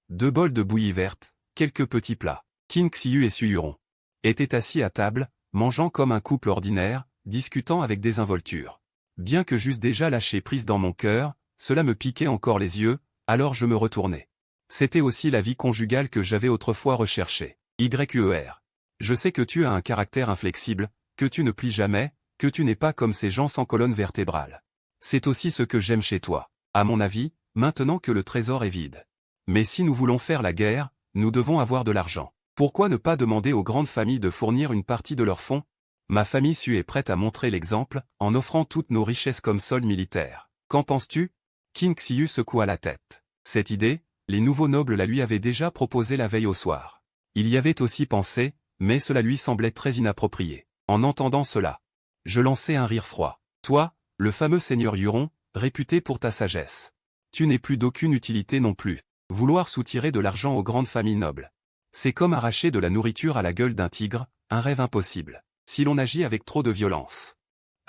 2 bols de bouillie verte, quelques petits plats. Qin Xiu et Su Yuron étaient assis à table, mangeant comme un couple ordinaire, discutant avec désinvolture. Bien que j'eusse déjà lâché prise dans mon cœur, cela me piquait encore les yeux, alors je me retournai. C'était aussi la vie conjugale que j'avais autrefois recherchée. YER. Je sais que tu as un caractère inflexible, que tu ne plies jamais, que tu n'es pas comme ces gens sans colonne vertébrale. C'est aussi ce que j'aime chez toi. À mon avis, maintenant que le trésor est vide. Mais si nous voulons faire la guerre, nous devons avoir de l'argent. Pourquoi ne pas demander aux grandes familles de fournir une partie de leurs fonds? Ma famille Su est prête à montrer l'exemple, en offrant toutes nos richesses comme solde militaire. Qu'en penses-tu? Qin Xiu secoua la tête. Cette idée, les nouveaux nobles la lui avaient déjà proposée la veille au soir. Il y avait aussi pensé, mais cela lui semblait très inapproprié. En entendant cela, je lançai un rire froid. Toi, le fameux seigneur Huron, réputé pour ta sagesse. Tu n'es plus d'aucune utilité non plus. Vouloir soutirer de l'argent aux grandes familles nobles. C'est comme arracher de la nourriture à la gueule d'un tigre, un rêve impossible. Si l'on agit avec trop de violence.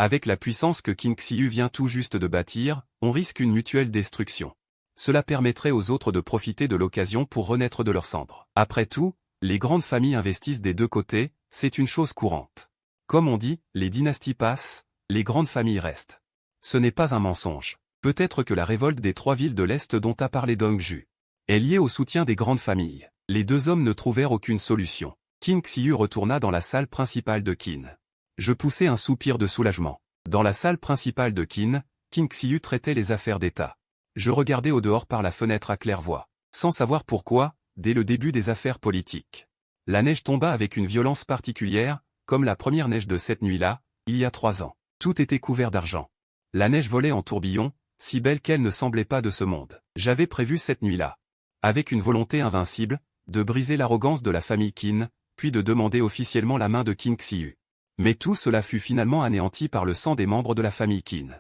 Avec la puissance que Qin Xiu vient tout juste de bâtir, on risque une mutuelle destruction. Cela permettrait aux autres de profiter de l'occasion pour renaître de leurs cendres. Après tout, les grandes familles investissent des deux côtés, c'est une chose courante. Comme on dit, les dynasties passent, les grandes familles restent. Ce n'est pas un mensonge. Peut-être que la révolte des 3 villes de l'Est dont a parlé Dong Ju est liée au soutien des grandes familles. Les 2 hommes ne trouvèrent aucune solution. Qin Xiu retourna dans la salle principale de Qin. Je poussai un soupir de soulagement. Dans la salle principale de Qin Xiu traitait les affaires d'État. Je regardais au dehors par la fenêtre à claire-voie, sans savoir pourquoi, dès le début des affaires politiques. La neige tomba avec une violence particulière, comme la première neige de cette nuit-là, il y a 3 ans. Tout était couvert d'argent. La neige volait en tourbillons, si belle qu'elle ne semblait pas de ce monde. J'avais prévu cette nuit-là, avec une volonté invincible, de briser l'arrogance de la famille Qin, puis de demander officiellement la main de Qin Xiu. Mais tout cela fut finalement anéanti par le sang des membres de la famille Qin.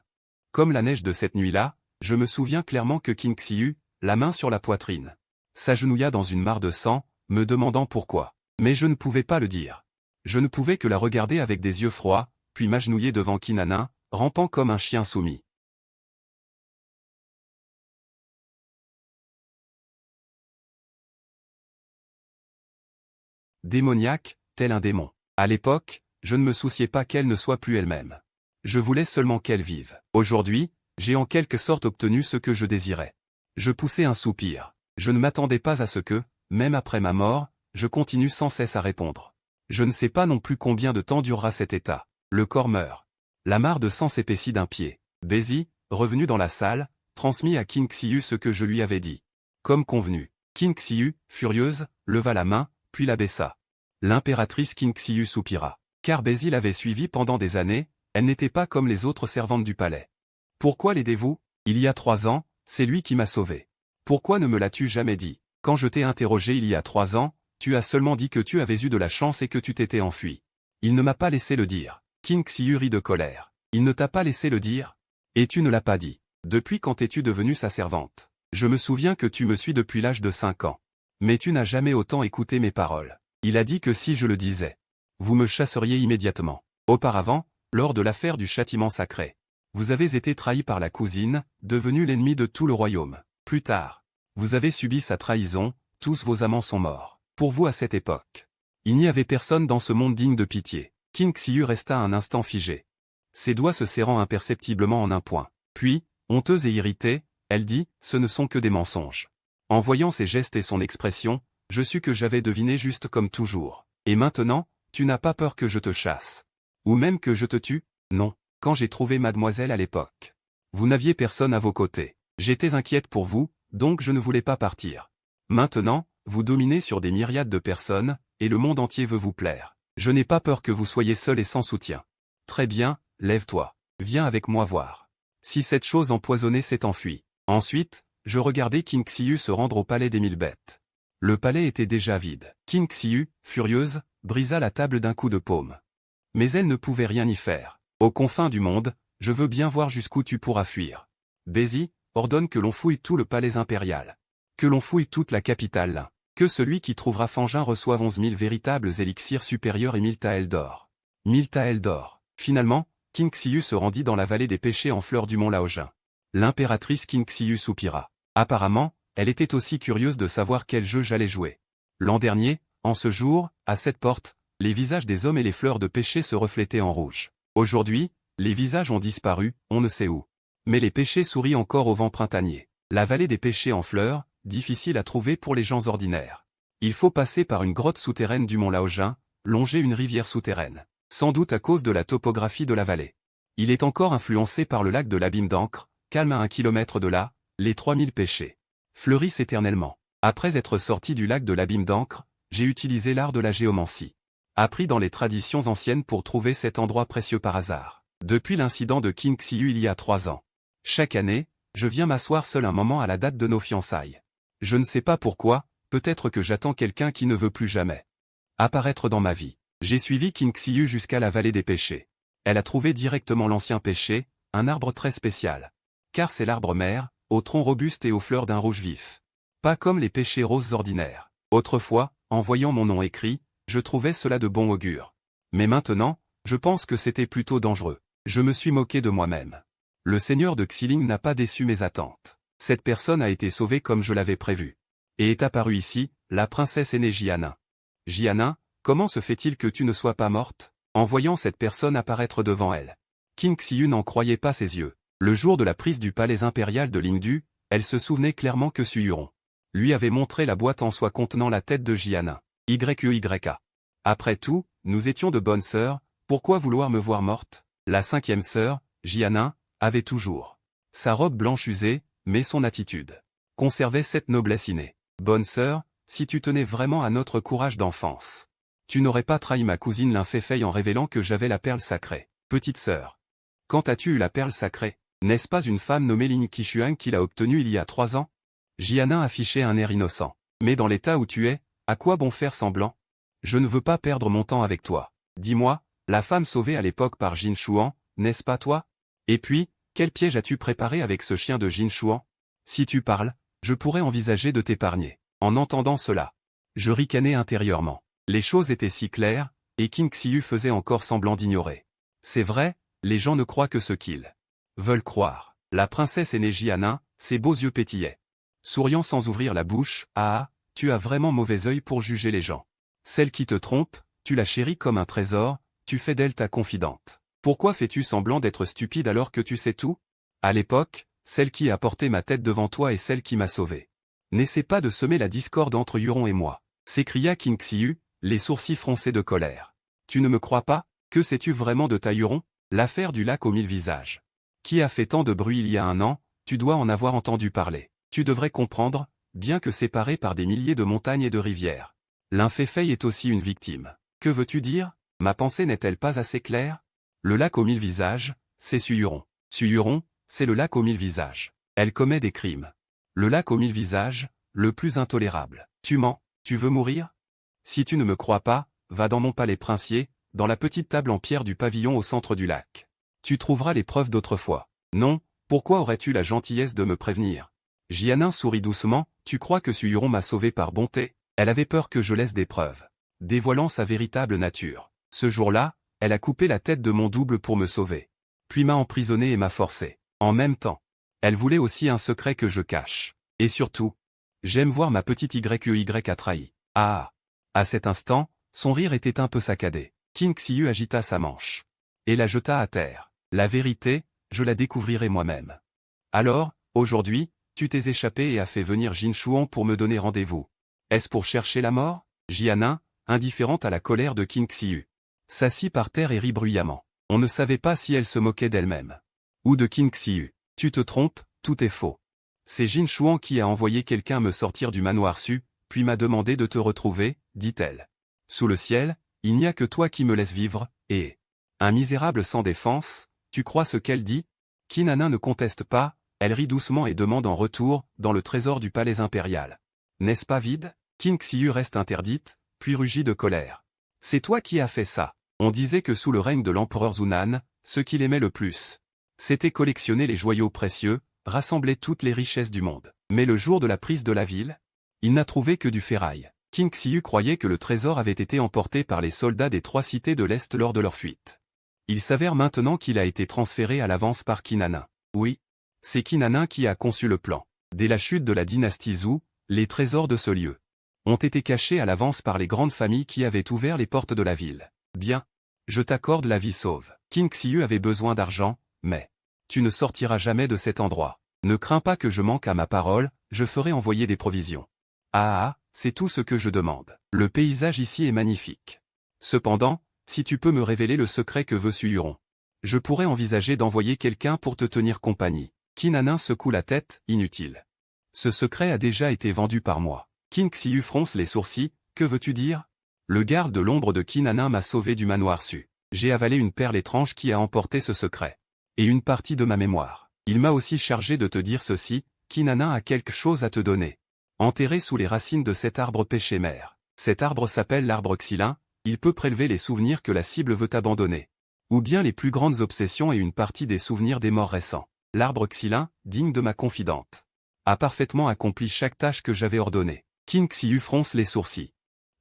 Comme la neige de cette nuit-là, je me souviens clairement que Qin Xiu, la main sur la poitrine, s'agenouilla dans une mare de sang, me demandant pourquoi. Mais je ne pouvais pas le dire. Je ne pouvais que la regarder avec des yeux froids, puis m'agenouiller devant Qin, rampant comme un chien soumis. Démoniaque, tel un démon. À l'époque, je ne me souciais pas qu'elle ne soit plus elle-même. Je voulais seulement qu'elle vive. Aujourd'hui, j'ai en quelque sorte obtenu ce que je désirais. Je poussai un soupir. Je ne m'attendais pas à ce que, même après ma mort, je continue sans cesse à répondre. Je ne sais pas non plus combien de temps durera cet état. Le corps meurt. La mare de sang s'épaissit d'un pied. Bézi, revenu dans la salle, transmit à Qin Xiu ce que je lui avais dit. Comme convenu, Qin Xiu, furieuse, leva la main, puis la baissa. L'impératrice Qin Xiu soupira. Car Bézi l'avait suivie pendant des années, elle n'était pas comme les autres servantes du palais. Pourquoi l'aidez-vous? Il y a 3 ans, c'est lui qui m'a sauvé. Pourquoi ne me l'as-tu jamais dit? Quand je t'ai interrogé il y a 3 ans, tu as seulement dit que tu avais eu de la chance et que tu t'étais enfui. Il ne m'a pas laissé le dire. Qin Xiu rit de colère. Il ne t'a pas laissé le dire? Et tu ne l'as pas dit. Depuis quand es-tu devenue sa servante? Je me souviens que tu me suis depuis l'âge de 5 ans. Mais tu n'as jamais autant écouté mes paroles. Il a dit que si je le disais, vous me chasseriez immédiatement. Auparavant, lors de l'affaire du châtiment sacré, vous avez été trahi par la cousine, devenue l'ennemi de tout le royaume. Plus tard, vous avez subi sa trahison, tous vos amants sont morts. Pour vous à cette époque, il n'y avait personne dans ce monde digne de pitié. Qin Xiu resta un instant figé, ses doigts se serrant imperceptiblement en un point. Puis, honteuse et irritée, elle dit, ce ne sont que des mensonges. En voyant ses gestes et son expression, je sus que j'avais deviné juste comme toujours. Et maintenant, tu n'as pas peur que je te chasse? Ou même que je te tue? Non. Quand j'ai trouvé mademoiselle à l'époque, vous n'aviez personne à vos côtés. J'étais inquiète pour vous, donc je ne voulais pas partir. Maintenant, vous dominez sur des myriades de personnes, et le monde entier veut vous plaire. Je n'ai pas peur que vous soyez seul et sans soutien. Très bien, lève-toi. Viens avec moi voir. Si cette chose empoisonnée s'est enfuie. Ensuite, je regardai Qin Xiu se rendre au palais des 1000 bêtes. Le palais était déjà vide. Qin Xiu, furieuse, brisa la table d'un coup de paume. Mais elle ne pouvait rien y faire. Aux confins du monde, je veux bien voir jusqu'où tu pourras fuir. Bézi, ordonne que l'on fouille tout le palais impérial. Que l'on fouille toute la capitale. Que celui qui trouvera Fangin reçoive 11 000 véritables élixirs supérieurs et 1000 taels d'or. 1000 taels d'or. Finalement, Qin Xiu se rendit dans la vallée des péchés en fleurs du mont Laojin. L'impératrice Qin Xiu soupira. Apparemment, elle était aussi curieuse de savoir quel jeu j'allais jouer. L'an dernier, en ce jour, à cette porte, les visages des hommes et les fleurs de péché se reflétaient en rouge. Aujourd'hui, les visages ont disparu, on ne sait où. Mais les péchés sourient encore au vent printanier. La vallée des péchés en fleurs, difficile à trouver pour les gens ordinaires. Il faut passer par une grotte souterraine du mont Laojin, longer une rivière souterraine. Sans doute à cause de la topographie de la vallée. Il est encore influencé par le lac de l'abîme d'encre, calme à 1 kilomètre de là, les 3000 péchés fleurissent éternellement. Après être sorti du lac de l'abîme d'encre, j'ai utilisé l'art de la géomancie. Appris dans les traditions anciennes pour trouver cet endroit précieux par hasard. Depuis l'incident de Qin Xiu il y a 3 ans. Chaque année, Je viens m'asseoir seul un moment à la date de nos fiançailles. Je ne sais pas pourquoi, peut-être que j'attends quelqu'un qui ne veut plus jamais apparaître dans ma vie. J'ai suivi King Xiu jusqu'à la vallée des péchés. Elle a trouvé directement l'ancien péché, un arbre très spécial. Car c'est l'arbre mère, au tronc robuste et aux fleurs d'un rouge vif. Pas comme les péchés roses ordinaires. Autrefois, en voyant mon nom écrit, je trouvais cela de bon augure. Mais maintenant, je pense que c'était plutôt dangereux. Je me suis moqué de moi-même. Le seigneur de Xiling n'a pas déçu mes attentes. Cette personne a été sauvée comme je l'avais prévu. Et est apparue ici, la princesse aînée Jianin. Jianin, comment se fait-il que tu ne sois pas morte? En voyant cette personne apparaître devant elle, King Xiu n'en croyait pas ses yeux. Le jour de la prise du palais impérial de Lingdu, elle se souvenait clairement que Su Yuron lui avait montré la boîte en soie contenant la tête de Jianin. YEYA. Après tout, nous étions de bonnes sœurs, pourquoi vouloir me voir morte? La cinquième sœur, Jianin, avait toujours sa robe blanche usée, mais son attitude conservait cette noblesse innée. Bonne sœur, si tu tenais vraiment à notre courage d'enfance, tu n'aurais pas trahi ma cousine Linfei en révélant que j'avais la perle sacrée. Petite sœur, quand as-tu eu la perle sacrée? N'est-ce pas une femme nommée Lin Qishuang qui l'a obtenue il y a 3 ans? Jianin affichait un air innocent. Mais dans l'état où tu es, à quoi bon faire semblant? Je ne veux pas perdre mon temps avec toi. Dis-moi, la femme sauvée à l'époque par Jin Shuang, n'est-ce pas toi? Et puis, quel piège as-tu préparé avec ce chien de Jin Shuang? Si tu parles, je pourrais envisager de t'épargner. En entendant cela, je ricanais intérieurement. Les choses étaient si claires, et King Xiu faisait encore semblant d'ignorer. C'est vrai, les gens ne croient que ce qu'ils veulent croire. La princesse aînée Jianin, ses beaux yeux pétillaient. Souriant sans ouvrir la bouche, ah, tu as vraiment mauvais œil pour juger les gens. Celle qui te trompe, tu la chéris comme un trésor, tu fais d'elle ta confidente. Pourquoi fais-tu semblant d'être stupide alors que tu sais tout? À l'époque, celle qui a porté ma tête devant toi est celle qui m'a sauvé. N'essaie pas de semer la discorde entre Yuron et moi, s'écria King Xiu, les sourcils froncés de colère. Tu ne me crois pas? Que sais-tu vraiment de ta Yuron? L'affaire du lac aux 1000 visages. Qui a fait tant de bruit il y a 1 an, tu dois en avoir entendu parler. Tu devrais comprendre, bien que séparé par des milliers de montagnes et de rivières. Linfei est aussi une victime. Que veux-tu dire? Ma pensée n'est-elle pas assez claire? Le lac aux 1000 visages, c'est Su Yuron. Su Yuron, c'est le lac aux 1000 visages. Elle commet des crimes. Le lac aux 1000 visages, le plus intolérable. Tu mens, tu veux mourir? Si tu ne me crois pas, va dans mon palais princier, dans la petite table en pierre du pavillon au centre du lac. Tu trouveras les preuves d'autrefois. Non, pourquoi aurais-tu la gentillesse de me prévenir? Jianin sourit doucement, tu crois que Su Yuron m'a sauvé par bonté? Elle avait peur que je laisse des preuves, dévoilant sa véritable nature. Ce jour-là, elle a coupé la tête de mon double pour me sauver. Puis m'a emprisonné et m'a forcé. En même temps, elle voulait aussi un secret que je cache. Et surtout, j'aime voir ma petite YEY trahi. Ah! À cet instant, son rire était un peu saccadé. King Xiu agita sa manche et la jeta à terre. La vérité, je la découvrirai moi-même. Alors, aujourd'hui, tu t'es échappé et as fait venir Jin Shuang pour me donner rendez-vous. Est-ce pour chercher la mort? Jianin, indifférente à la colère de King Xiu, s'assit par terre et rit bruyamment. On ne savait pas si elle se moquait d'elle-même ou de King Xiu. Tu te trompes, tout est faux. C'est Jin Shuang qui a envoyé quelqu'un me sortir du manoir Su, puis m'a demandé de te retrouver, dit-elle. Sous le ciel, il n'y a que toi qui me laisses vivre, et un misérable sans défense, tu crois ce qu'elle dit? Qin ne conteste pas, elle rit doucement et demande en retour, dans le trésor du palais impérial. N'est-ce pas vide? King Xiu reste interdite, puis rugit de colère. C'est toi qui as fait ça. On disait que sous le règne de l'empereur Zunan, ce qu'il aimait le plus, c'était collectionner les joyaux précieux, rassembler toutes les richesses du monde. Mais le jour de la prise de la ville, il n'a trouvé que du ferraille. King Xiu croyait que le trésor avait été emporté par les soldats des 3 cités de l'Est lors de leur fuite. Il s'avère maintenant qu'il a été transféré à l'avance par Qin. Oui, c'est Qin qui a conçu le plan. Dès la chute de la dynastie Zhou, les trésors de ce lieu ont été cachés à l'avance par les grandes familles qui avaient ouvert les portes de la ville. Bien, je t'accorde la vie sauve. King Xiu avait besoin d'argent, mais tu ne sortiras jamais de cet endroit. Ne crains pas que je manque à ma parole, je ferai envoyer des provisions. Ah, c'est tout ce que je demande. Le paysage ici est magnifique. Cependant, si tu peux me révéler le secret que veut Su Yuron, je pourrais envisager d'envoyer quelqu'un pour te tenir compagnie. Qin secoue la tête, inutile. Ce secret a déjà été vendu par moi. King Xiu fronce les sourcils, que veux-tu dire? Le garde de l'ombre de Qin m'a sauvé du manoir Su. J'ai avalé une perle étrange qui a emporté ce secret. Et une partie de ma mémoire. Il m'a aussi chargé de te dire ceci, Kinana a quelque chose à te donner. Enterré sous les racines de cet arbre péché-mère. Cet arbre s'appelle l'arbre xylin, il peut prélever les souvenirs que la cible veut abandonner. Ou bien les plus grandes obsessions et une partie des souvenirs des morts récents. L'arbre xylin, digne de ma confidente, a parfaitement accompli chaque tâche que j'avais ordonnée. King Xiu fronce les sourcils.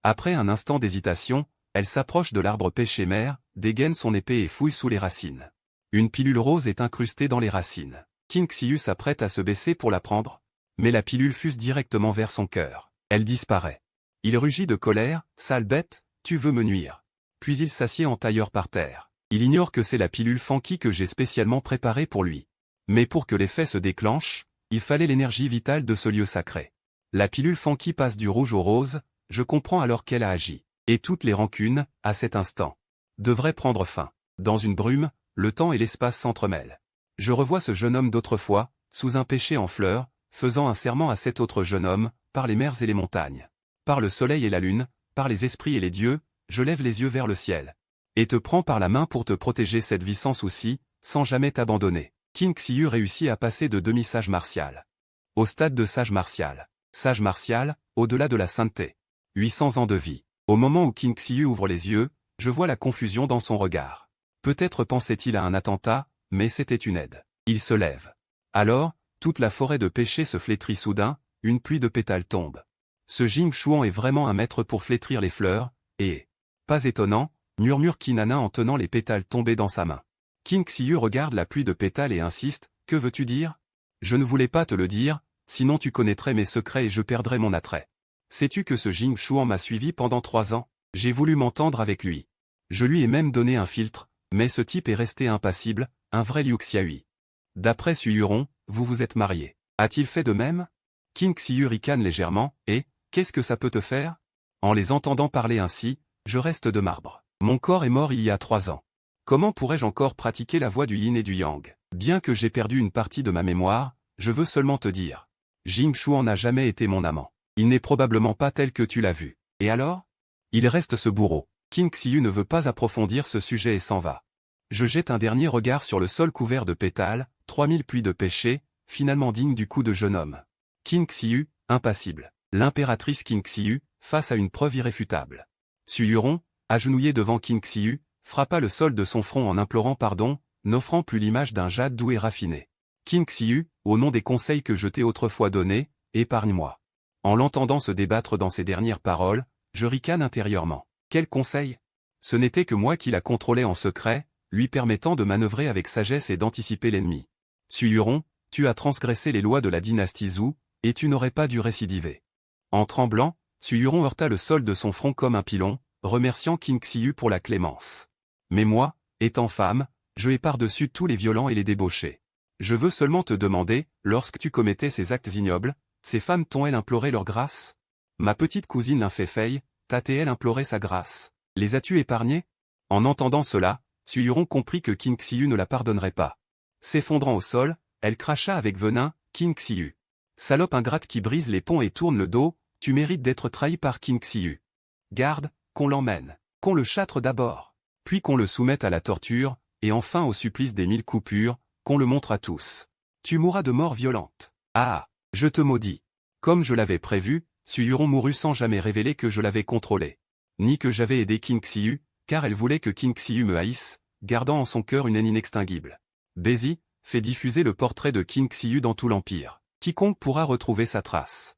Après un instant d'hésitation, elle s'approche de l'arbre péché-mère, dégaine son épée et fouille sous les racines. Une pilule rose est incrustée dans les racines. King Xiu s'apprête à se baisser pour la prendre, mais la pilule fuse directement vers son cœur. Elle disparaît. Il rugit de colère, « Sale bête, tu veux me nuire. » Puis il s'assied en tailleur par terre. Il ignore que c'est la pilule Fanky que j'ai spécialement préparée pour lui. Mais pour que l'effet se déclenche, il fallait l'énergie vitale de ce lieu sacré. La pilule Fanky passe du rouge au rose, je comprends alors qu'elle a agi. Et toutes les rancunes, à cet instant, devraient prendre fin. Dans une brume, le temps et l'espace s'entremêlent. Je revois ce jeune homme d'autrefois, sous un péché en fleurs, faisant un serment à cet autre jeune homme, par les mers et les montagnes. Par le soleil et la lune, par les esprits et les dieux, je lève les yeux vers le ciel. Et te prends par la main pour te protéger cette vie sans souci, sans jamais t'abandonner. King Xiu réussit à passer de demi-sage martial au stade de sage martial. Sage martial, au-delà de la sainteté. 800 ans de vie. Au moment où King Xiu ouvre les yeux, je vois la confusion dans son regard. Peut-être pensait-il à un attentat, mais c'était une aide. Il se lève. Alors, toute la forêt de péché se flétrit soudain, une pluie de pétales tombe. Ce Jing Chuan est vraiment un maître pour flétrir les fleurs, et... Pas étonnant, murmure Kinana en tenant les pétales tombés dans sa main. King Xiu regarde la pluie de pétales et insiste, « Que veux-tu dire ? Je ne voulais pas te le dire, sinon tu connaîtrais mes secrets et je perdrais mon attrait. Sais-tu que ce Jing Chuan m'a suivi pendant 3 ans ? J'ai voulu m'entendre avec lui. Je lui ai même donné un filtre, mais ce type est resté impassible, un vrai Liu Xiaoyi. D'après Su Yuron, vous vous êtes mariés. A-t-il fait de même ? King Xiu ricane légèrement, et, qu'est-ce que ça peut te faire ? En les entendant parler ainsi, je reste de marbre. Mon corps est mort il y a 3 ans. Comment pourrais-je encore pratiquer la voie du yin et du yang ? Bien que j'ai perdu une partie de ma mémoire, je veux seulement te dire. Jing Chuan n'a jamais été mon amant. Il n'est probablement pas tel que tu l'as vu. Et alors ? Il reste ce bourreau. King Xiu ne veut pas approfondir ce sujet et s'en va. Je jette un dernier regard sur le sol couvert de pétales, 3000 pluies de péché, finalement digne du coup de jeune homme. King Xiu, impassible. L'impératrice King Xiu, face à une preuve irréfutable. Su Yuron, agenouillé devant King Xiu, frappa le sol de son front en implorant pardon, n'offrant plus l'image d'un jade doux et raffiné. King Xiu, au nom des conseils que je t'ai autrefois donnés, épargne-moi. En l'entendant se débattre dans ses dernières paroles, je ricane intérieurement. Quel conseil ? Ce n'était que moi qui la contrôlais en secret, lui permettant de manœuvrer avec sagesse et d'anticiper l'ennemi. Su Yuron, tu as transgressé les lois de la dynastie Zhou, et tu n'aurais pas dû récidiver. En tremblant, Su Yuron heurta le sol de son front comme un pilon, remerciant King Xiu pour la clémence. Mais moi, étant femme, je hais par-dessus tous les violents et les débauchés. Je veux seulement te demander, lorsque tu commettais ces actes ignobles, ces femmes t'ont-elles imploré leur grâce ? Ma petite cousine Linfei, t'a-t-elle imploré sa grâce ? Les as-tu épargnées ? En entendant cela, Su Yuron comprit que King Xiu ne la pardonnerait pas. S'effondrant au sol, elle cracha avec venin, King Xiu. Salope ingrate qui brise les ponts et tourne le dos, tu mérites d'être trahi par King Xiu. Garde, qu'on l'emmène, qu'on le châtre d'abord, puis qu'on le soumette à la torture, et enfin au supplice des 1000 coupures, qu'on le montre à tous. Tu mourras de mort violente. Ah, je te maudis. Comme je l'avais prévu, Su Yuron mourut sans jamais révéler que je l'avais contrôlé. Ni que j'avais aidé King Xiu, car elle voulait que King Xiu me haïsse, gardant en son cœur une haine inextinguible. Bézi, fait diffuser le portrait de King Xiu dans tout l'Empire. Quiconque pourra retrouver sa trace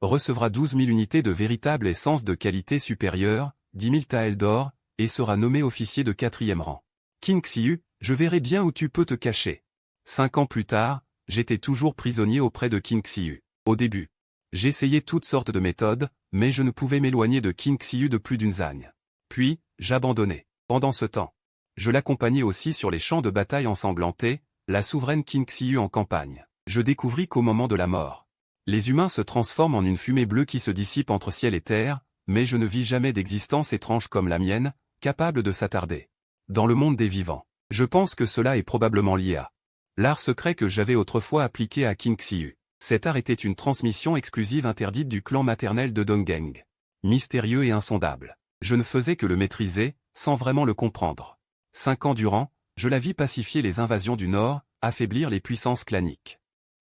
recevra 12 000 unités de véritable essence de qualité supérieure, 10 000 taels d'or, et sera nommé officier de 4e rang. King Xiu, je verrai bien où tu peux te cacher. 5 ans plus tard, j'étais toujours prisonnier auprès de King Xiu. Au début, j'essayais toutes sortes de méthodes, mais je ne pouvais m'éloigner de King Xiu de plus d'une zagne. Puis, j'abandonnais. Pendant ce temps, je l'accompagnais aussi sur les champs de bataille ensanglantés, la souveraine King Xiu en campagne. Je découvris qu'au moment de la mort, les humains se transforment en une fumée bleue qui se dissipe entre ciel et terre, mais je ne vis jamais d'existence étrange comme la mienne, capable de s'attarder dans le monde des vivants. Je pense que cela est probablement lié à l'art secret que j'avais autrefois appliqué à King Xiu. Cet art était une transmission exclusive interdite du clan maternel de Donggeng. Mystérieux et insondable. Je ne faisais que le maîtriser, sans vraiment le comprendre. 5 ans durant, je la vis pacifier les invasions du Nord, affaiblir les puissances claniques.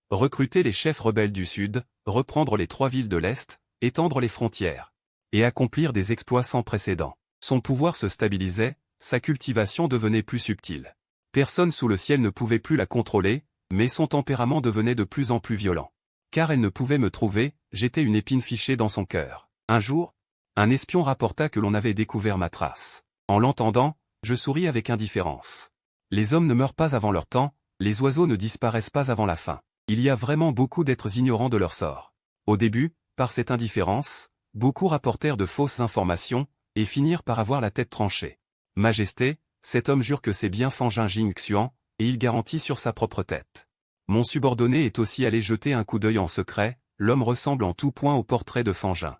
Recruter les chefs rebelles du Sud, reprendre les 3 villes de l'Est, étendre les frontières. Et accomplir des exploits sans précédent. Son pouvoir se stabilisait, sa cultivation devenait plus subtile. Personne sous le ciel ne pouvait plus la contrôler, mais son tempérament devenait de plus en plus violent. Car elle ne pouvait me trouver, j'étais une épine fichée dans son cœur. Un jour, un espion rapporta que l'on avait découvert ma trace. En l'entendant, je souris avec indifférence. Les hommes ne meurent pas avant leur temps, les oiseaux ne disparaissent pas avant la fin. Il y a vraiment beaucoup d'êtres ignorants de leur sort. Au début, par cette indifférence, beaucoup rapportèrent de fausses informations, et finirent par avoir la tête tranchée. Majesté, cet homme jure que c'est bien Fangin Jing Xuan, et il garantit sur sa propre tête. Mon subordonné est aussi allé jeter un coup d'œil en secret, l'homme ressemble en tout point au portrait de Fangin.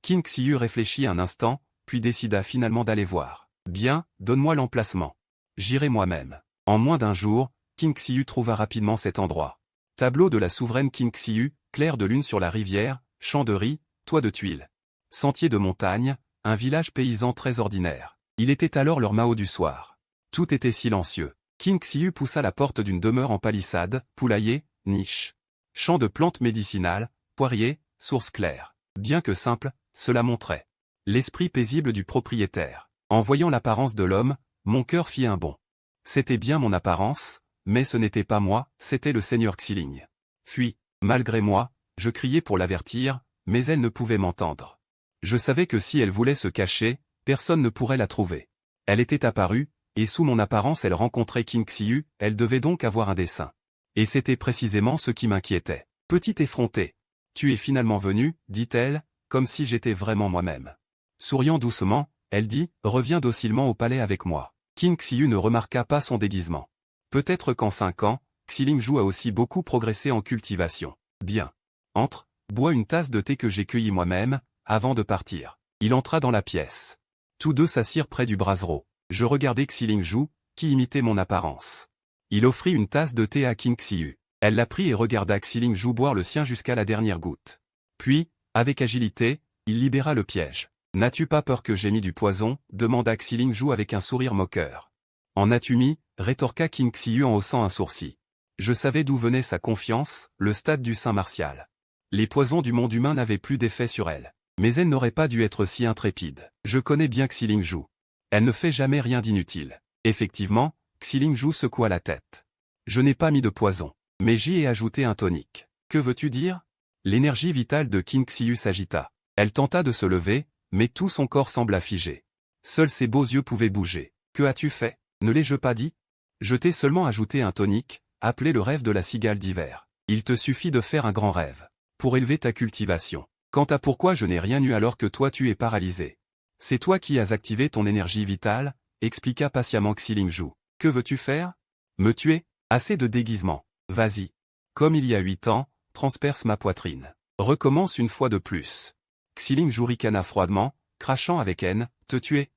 Qin Xiu réfléchit un instant, puis décida finalement d'aller voir. Bien, donne-moi l'emplacement. J'irai moi-même. En moins d'un jour, Qin Xiu trouva rapidement cet endroit. Tableau de la souveraine Qin Xiu, clair de lune sur la rivière, champ de riz, toit de tuiles. Sentier de montagne, un village paysan très ordinaire. Il était alors l'heure Mao du soir. Tout était silencieux. Qin Xiu poussa la porte d'une demeure en palissade, poulailler, niche. Champ de plantes médicinales, poirier, source claire. Bien que simple, cela montrait l'esprit paisible du propriétaire. En voyant l'apparence de l'homme, mon cœur fit un bond. C'était bien mon apparence, mais ce n'était pas moi, c'était le seigneur Xiling. Puis, malgré moi, je criai pour l'avertir, mais elle ne pouvait m'entendre. Je savais que si elle voulait se cacher, personne ne pourrait la trouver. Elle était apparue, et sous mon apparence elle rencontrait Qin Xiu, elle devait donc avoir un dessein. Et c'était précisément ce qui m'inquiétait. Petite effrontée. Tu es finalement venu, dit-elle, comme si j'étais vraiment moi-même. Souriant doucement, elle dit, reviens docilement au palais avec moi. Qin Xiu ne remarqua pas son déguisement. Peut-être qu'en 5 ans, Xiling Zhu a aussi beaucoup progressé en cultivation. Bien. Entre, bois une tasse de thé que j'ai cueilli moi-même, avant de partir. Il entra dans la pièce. Tous deux s'assirent près du brasero. Je regardais Xiling Zhu, qui imitait mon apparence. Il offrit une tasse de thé à Qin Xiu. Elle la prit et regarda Xiling Zhu boire le sien jusqu'à la dernière goutte. Puis, avec agilité, il libéra le piège. « N'as-tu pas peur que j'aie mis du poison ?» demanda Xiling Zhu avec un sourire moqueur. « En as-tu mis ?» rétorqua Qin Xiu en haussant un sourcil. Je savais d'où venait sa confiance, le stade du saint martial. Les poisons du monde humain n'avaient plus d'effet sur elle. Mais elle n'aurait pas dû être si intrépide. Je connais bien Xiling Zhu. Elle ne fait jamais rien d'inutile. Effectivement, Xiling Zhu secoua la tête. Je n'ai pas mis de poison. Mais j'y ai ajouté un tonique. Que veux-tu dire? L'énergie vitale de Qin Xiu s'agita. Elle tenta de se lever, mais tout son corps sembla figé. Seuls ses beaux yeux pouvaient bouger. Que as-tu fait? Ne l'ai-je pas dit? Je t'ai seulement ajouté un tonique, appelé le rêve de la cigale d'hiver. Il te suffit de faire un grand rêve. Pour élever ta cultivation. Quant à pourquoi je n'ai rien eu alors que toi tu es paralysé. C'est toi qui as activé ton énergie vitale, expliqua patiemment Xiling Zhu. Que veux-tu faire? Me tuer? Assez de déguisement. Vas-y. Comme il y a 8 ans, transperce ma poitrine. Recommence une fois de plus. Xiling Zhu ricana froidement, crachant avec haine, te tuer?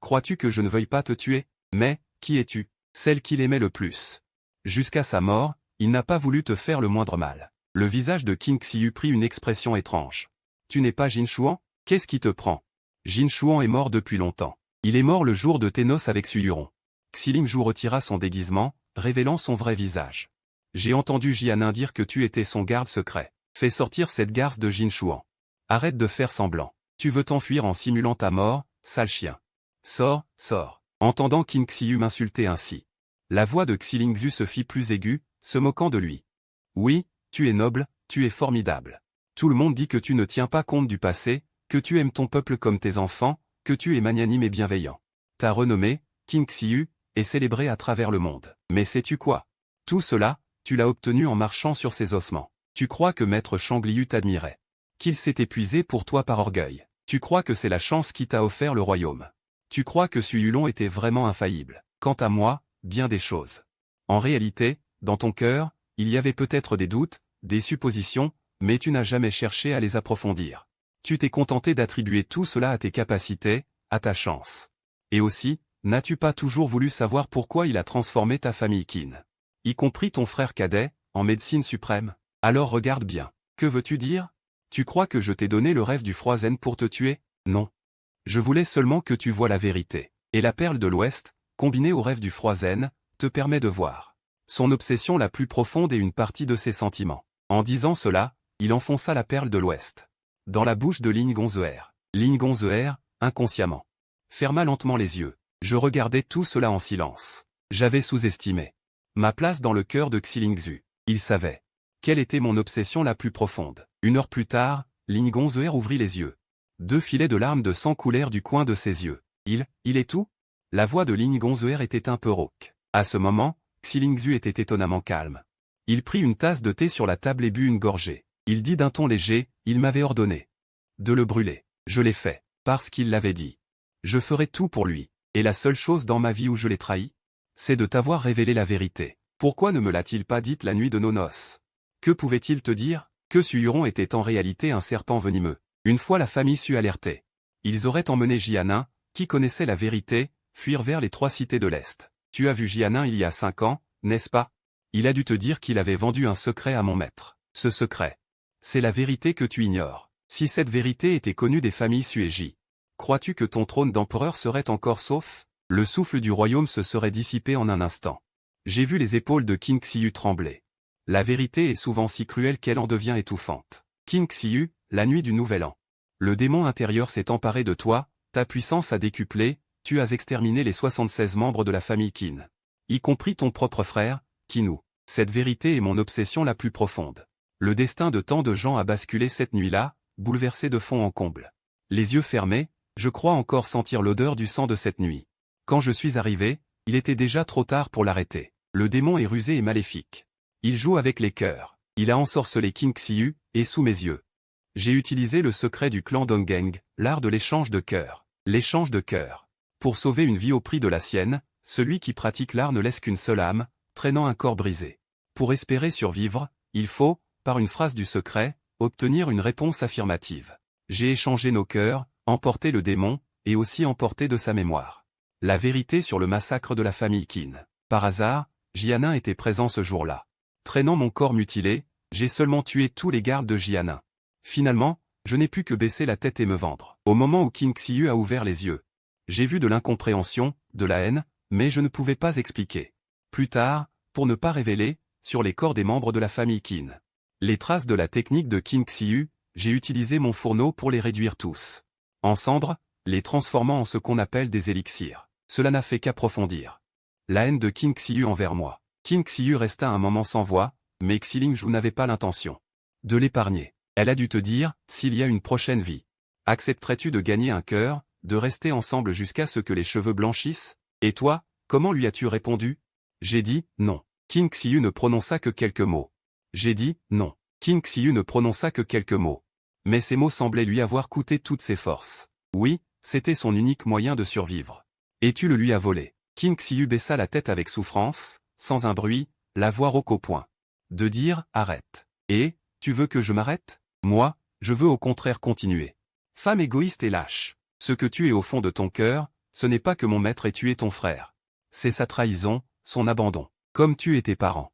Crois-tu que je ne veuille pas te tuer? Mais, qui es-tu? Celle qu'il aimait le plus. Jusqu'à sa mort, il n'a pas voulu te faire le moindre mal. Le visage de Qin Xiu prit une expression étrange. Tu n'es pas Jin Shuan? Qu'est-ce qui te prend? Jin Shuan est mort depuis longtemps. Il est mort le jour de tes noces avec Su Yuron. Xiling Zhu retira son déguisement, révélant son vrai visage. J'ai entendu Jianin dire que tu étais son garde secret. Fais sortir cette garce de Jin Shuan. Arrête de faire semblant. Tu veux t'enfuir en simulant ta mort, sale chien. Sors, sors. Entendant Qin Xiu m'insulter ainsi. La voix de Xiling Zhu se fit plus aiguë, se moquant de lui. Oui, tu es noble, tu es formidable. Tout le monde dit que tu ne tiens pas compte du passé, que tu aimes ton peuple comme tes enfants, que tu es magnanime et bienveillant. Ta renommée, Qin Xiu, est célébrée à travers le monde. Mais sais-tu quoi? Tout cela, tu l'as obtenu en marchant sur ses ossements. Tu crois que Maître Changliu t'admirait. Qu'il s'est épuisé pour toi par orgueil. Tu crois que c'est la chance qui t'a offert le royaume. Tu crois que Su Yulon était vraiment infaillible. Quant à moi, bien des choses. En réalité, dans ton cœur, il y avait peut-être des doutes, des suppositions, mais tu n'as jamais cherché à les approfondir. Tu t'es contenté d'attribuer tout cela à tes capacités, à ta chance. Et aussi, n'as-tu pas toujours voulu savoir pourquoi il a transformé ta famille Qin, y compris ton frère cadet, en médecine suprême? Alors regarde bien. Que veux-tu dire? Tu crois que je t'ai donné le rêve du froid zen pour te tuer? Non. Je voulais seulement que tu vois la vérité. Et la perle de l'Ouest, combinée au rêve du froid zen, te permet de voir son obsession la plus profonde et une partie de ses sentiments. En disant cela, il enfonça la perle de l'Ouest dans la bouche de Ling Gonzeer. Ling Gonzeer, inconsciemment, ferma lentement les yeux. Je regardais tout cela en silence. J'avais sous-estimé ma place dans le cœur de Xilingzhu. Il savait quelle était mon obsession la plus profonde. 1 heure plus tard, Ling Gonzeer ouvrit les yeux. 2 filets de larmes de sang coulèrent du coin de ses yeux. Il est tout? La voix de Ling Gonzeer était un peu rauque. À ce moment, Xilingzhu était étonnamment calme. Il prit une tasse de thé sur la table et but une gorgée. Il dit d'un ton léger, il m'avait ordonné de le brûler. Je l'ai fait, parce qu'il l'avait dit. Je ferai tout pour lui. Et la seule chose dans ma vie où je l'ai trahi, c'est de t'avoir révélé la vérité. Pourquoi ne me l'a-t-il pas dite la nuit de nos noces? Que pouvait-il te dire? Que Su-Huron était en réalité un serpent venimeux. Une fois la famille sut alerter, ils auraient emmené Jianin, qui connaissait la vérité, fuir vers les 3 cités de l'Est. Tu as vu Jianin il y a 5 ans, n'est-ce pas? Il a dû te dire qu'il avait vendu un secret à mon maître. Ce secret, c'est la vérité que tu ignores. Si cette vérité était connue des familles Sueji, crois-tu que ton trône d'empereur serait encore sauf? Le souffle du royaume se serait dissipé en un instant. J'ai vu les épaules de Qin Xiu trembler. La vérité est souvent si cruelle qu'elle en devient étouffante. Qin Xiu, la nuit du Nouvel An. Le démon intérieur s'est emparé de toi, ta puissance a décuplé, tu as exterminé les 76 membres de la famille Qin. Y compris ton propre frère, Qinu. Cette vérité est mon obsession la plus profonde. Le destin de tant de gens a basculé cette nuit-là, bouleversé de fond en comble. Les yeux fermés, je crois encore sentir l'odeur du sang de cette nuit. Quand je suis arrivé, il était déjà trop tard pour l'arrêter. Le démon est rusé et maléfique. Il joue avec les cœurs. Il a ensorcelé Qin Xiu, et sous mes yeux. J'ai utilisé le secret du clan Donggeng, l'art de l'échange de cœurs. L'échange de cœurs. Pour sauver une vie au prix de la sienne, celui qui pratique l'art ne laisse qu'une seule âme, traînant un corps brisé. Pour espérer survivre, il faut, par une phrase du secret, obtenir une réponse affirmative. J'ai échangé nos cœurs, emporté le démon, et aussi emporté de sa mémoire la vérité sur le massacre de la famille Qin. Par hasard, Jianin était présent ce jour-là. Traînant mon corps mutilé, j'ai seulement tué tous les gardes de Jianin. Finalement, je n'ai pu que baisser la tête et me vendre. Au moment où Qin Xiu a ouvert les yeux, j'ai vu de l'incompréhension, de la haine, mais je ne pouvais pas expliquer. Plus tard, pour ne pas révéler, sur les corps des membres de la famille Qin, les traces de la technique de Qin Xiu, j'ai utilisé mon fourneau pour les réduire tous en cendres, les transformant en ce qu'on appelle des élixirs. Cela n'a fait qu'approfondir la haine de Qin Xiu envers moi. Qin Xiu resta un moment sans voix, mais Xilingzhu n'avait pas l'intention de l'épargner. Elle a dû te dire, s'il y a une prochaine vie, accepterais-tu de gagner un cœur, de rester ensemble jusqu'à ce que les cheveux blanchissent? Et toi, comment lui as-tu répondu? J'ai dit, non. Qin Xiu ne prononça que quelques mots. J'ai dit, non. Qin Xiu ne prononça que quelques mots. Mais ces mots semblaient lui avoir coûté toutes ses forces. Oui, c'était son unique moyen de survivre. Et tu le lui as volé. Qin Xiu baissa la tête avec souffrance, sans un bruit, la voix rauque au point de dire, arrête. Et, tu veux que je m'arrête? Moi, je veux au contraire continuer. Femme égoïste et lâche. Ce que tu es au fond de ton cœur, ce n'est pas que mon maître ait tué ton frère. C'est sa trahison, son abandon. Comme tu es tes parents.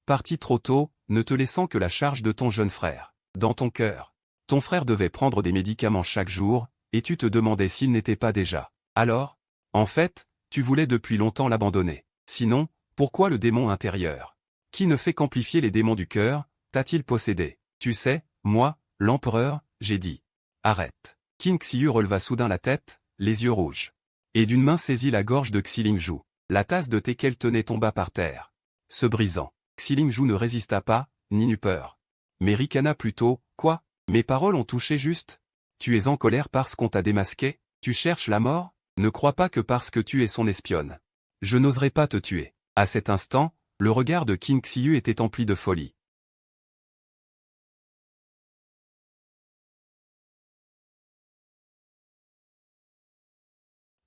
Parti trop tôt, ne te laissant que la charge de ton jeune frère. Dans ton cœur. Ton frère devait prendre des médicaments chaque jour, et tu te demandais s'il n'était pas déjà. Alors? En fait, tu voulais depuis longtemps l'abandonner. Sinon, pourquoi le démon intérieur? Qui ne fait qu'amplifier les démons du cœur, t'a-t-il possédé? Tu sais, moi, l'empereur, j'ai dit. Arrête. Qin Xiu releva soudain la tête, les yeux rouges. Et d'une main saisit la gorge de Xilingzhu. La tasse de thé qu'elle tenait tomba par terre. Se brisant. Xilingzhu ne résista pas, ni n'eut peur. Mais ricana plutôt, quoi? Mes paroles ont touché juste? Tu es en colère parce qu'on t'a démasqué? Tu cherches la mort? Ne crois pas que parce que tu es son espionne. Je n'oserais pas te tuer. À cet instant, le regard de Qin Xiu était empli de folie.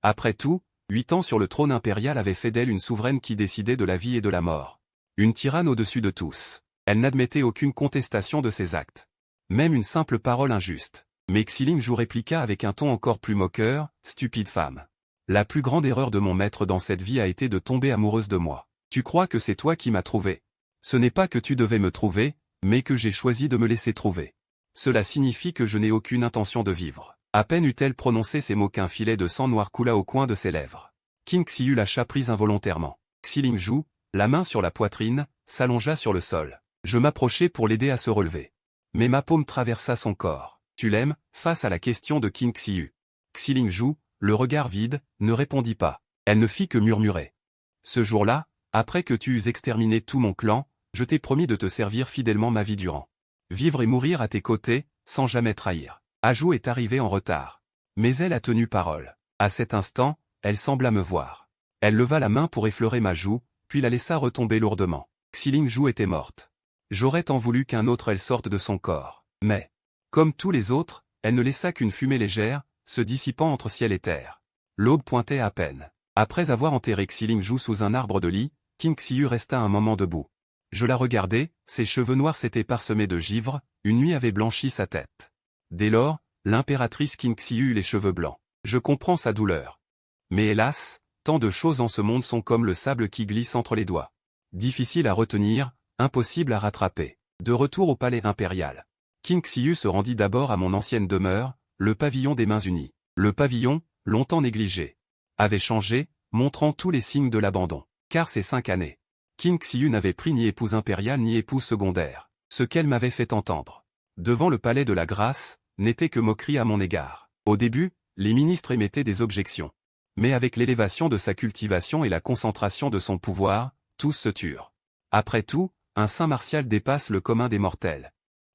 Après tout, 8 ans sur le trône impérial avaient fait d'elle une souveraine qui décidait de la vie et de la mort. Une tyranne au-dessus de tous. Elle n'admettait aucune contestation de ses actes. Même une simple parole injuste. Mais Xilingzhu répliqua avec un ton encore plus moqueur, « Stupide femme. La plus grande erreur de mon maître dans cette vie a été de tomber amoureuse de moi. Tu crois que c'est toi qui m'as trouvé? Ce n'est pas que tu devais me trouver, mais que j'ai choisi de me laisser trouver. Cela signifie que je n'ai aucune intention de vivre. » À peine eut-elle prononcé ces mots qu'un filet de sang noir coula au coin de ses lèvres. Qin Xiu lâcha prise involontairement. Xilingzhu, la main sur la poitrine, s'allongea sur le sol. Je m'approchai pour l'aider à se relever. Mais ma paume traversa son corps. Tu l'aimes, face à la question de Qin Xiu. Xilingzhu, le regard vide, ne répondit pas. Elle ne fit que murmurer. Ce jour-là, après que tu eus exterminé tout mon clan, je t'ai promis de te servir fidèlement ma vie durant. Vivre et mourir à tes côtés, sans jamais trahir. Ajou est arrivée en retard. Mais elle a tenu parole. À cet instant, elle sembla me voir. Elle leva la main pour effleurer ma joue, puis la laissa retomber lourdement. Xilingzhu était morte. J'aurais tant voulu qu'un autre elle sorte de son corps. Mais, comme tous les autres, elle ne laissa qu'une fumée légère, se dissipant entre ciel et terre. L'aube pointait à peine. Après avoir enterré Xilingzhu sous un arbre de lit, Qin Xiu resta un moment debout. Je la regardais, ses cheveux noirs s'étaient parsemés de givre, une nuit avait blanchi sa tête. Dès lors, l'impératrice Qin Xiu eut les cheveux blancs. Je comprends sa douleur. Mais hélas, tant de choses en ce monde sont comme le sable qui glisse entre les doigts. Difficile à retenir, impossible à rattraper. De retour au palais impérial. Qin Xiu se rendit d'abord à mon ancienne demeure, le pavillon des Mains Unies. Le pavillon, longtemps négligé, avait changé, montrant tous les signes de l'abandon. Car ces 5 années, Qin Xiu n'avait pris ni épouse impériale ni épouse secondaire. Ce qu'elle m'avait fait entendre, devant le palais de la grâce, n'était que moquerie à mon égard. Au début, les ministres émettaient des objections. Mais avec l'élévation de sa cultivation et la concentration de son pouvoir, tous se turent. Après tout, un saint martial dépasse le commun des mortels.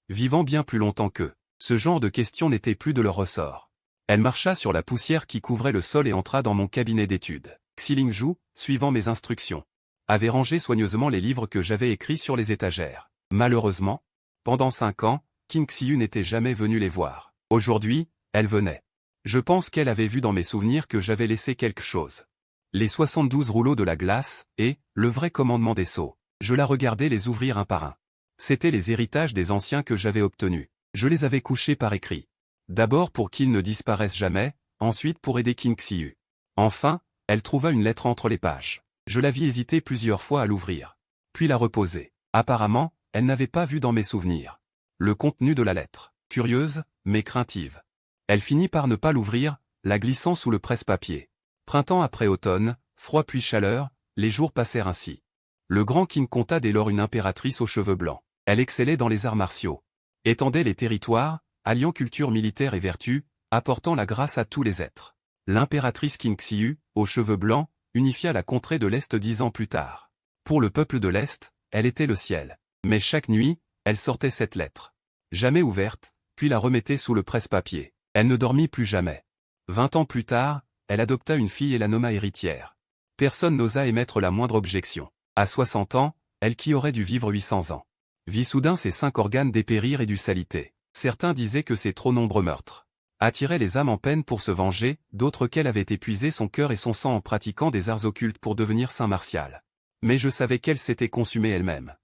Vivant bien plus longtemps qu'eux, ce genre de questions n'était plus de leur ressort. Elle marcha sur la poussière qui couvrait le sol et entra dans mon cabinet d'études. Xilingzhu, suivant mes instructions, avait rangé soigneusement les livres que j'avais écrits sur les étagères. Malheureusement, pendant 5 ans, Qin Xiu n'était jamais venu les voir. Aujourd'hui, elle venait. Je pense qu'elle avait vu dans mes souvenirs que j'avais laissé quelque chose. Les 72 rouleaux de la glace, et, le vrai commandement des sceaux. Je la regardais les ouvrir un par un. C'étaient les héritages des anciens que j'avais obtenus. Je les avais couchés par écrit. D'abord pour qu'ils ne disparaissent jamais, ensuite pour aider Qin Xiu. Enfin, elle trouva une lettre entre les pages. Je la vis hésiter plusieurs fois à l'ouvrir. Puis la reposer. Apparemment, elle n'avait pas vu dans mes souvenirs le contenu de la lettre. Curieuse, mais craintive. Elle finit par ne pas l'ouvrir, la glissant sous le presse-papier. Printemps après automne, froid puis chaleur, les jours passèrent ainsi. Le grand Qin compta dès lors une impératrice aux cheveux blancs. Elle excellait dans les arts martiaux. Étendait les territoires, alliant culture militaire et vertu, apportant la grâce à tous les êtres. L'impératrice Qin Xiu, aux cheveux blancs, unifia la contrée de l'Est 10 ans plus tard. Pour le peuple de l'Est, elle était le ciel. Mais chaque nuit, elle sortait cette lettre. Jamais ouverte, puis la remettait sous le presse-papier. Elle ne dormit plus jamais. 20 ans plus tard, elle adopta une fille et la nomma héritière. Personne n'osa émettre la moindre objection. À 60 ans, elle qui aurait dû vivre 800 ans. Vit soudain ses 5 organes dépérir et dut s'aliter. Certains disaient que ses trop nombreux meurtres attiraient les âmes en peine pour se venger, d'autres qu'elle avait épuisé son cœur et son sang en pratiquant des arts occultes pour devenir saint martial. Mais je savais qu'elle s'était consumée elle-même.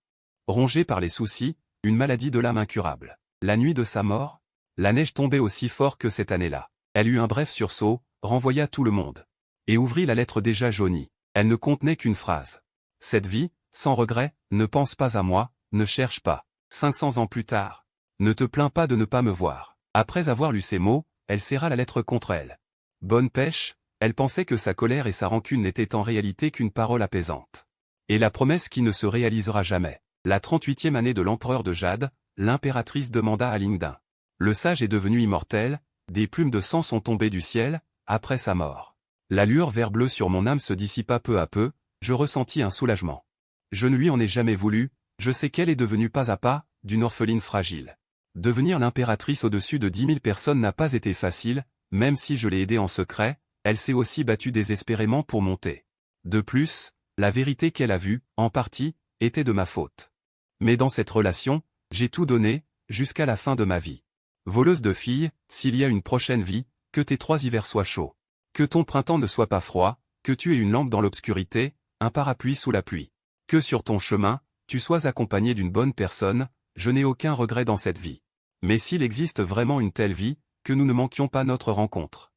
Rongée par les soucis, une maladie de l'âme incurable. La nuit de sa mort, la neige tombait aussi fort que cette année-là. Elle eut un bref sursaut, renvoya tout le monde. Et ouvrit la lettre déjà jaunie. Elle ne contenait qu'une phrase. Cette vie, sans regret, ne pense pas à moi, ne cherche pas. 500 ans plus tard. Ne te plains pas de ne pas me voir. Après avoir lu ces mots, elle serra la lettre contre elle. Bonne pêche, elle pensait que sa colère et sa rancune n'étaient en réalité qu'une parole apaisante. Et la promesse qui ne se réalisera jamais. La 38e année de l'empereur de Jade, l'impératrice demanda à Lingdin. Le sage est devenu immortel, des plumes de sang sont tombées du ciel, après sa mort. La lueur vert bleu sur mon âme se dissipa peu à peu, je ressentis un soulagement. Je ne lui en ai jamais voulu, je sais qu'elle est devenue pas à pas, d'une orpheline fragile. Devenir l'impératrice au-dessus de 10 000 personnes n'a pas été facile, même si je l'ai aidée en secret, elle s'est aussi battue désespérément pour monter. De plus, la vérité qu'elle a vue, en partie, était de ma faute. Mais dans cette relation, j'ai tout donné, jusqu'à la fin de ma vie. Voleuse de filles, s'il y a une prochaine vie, que tes 3 hivers soient chauds. Que ton printemps ne soit pas froid, que tu aies une lampe dans l'obscurité, un parapluie sous la pluie. Que sur ton chemin, tu sois accompagné d'une bonne personne, je n'ai aucun regret dans cette vie. Mais s'il existe vraiment une telle vie, que nous ne manquions pas notre rencontre.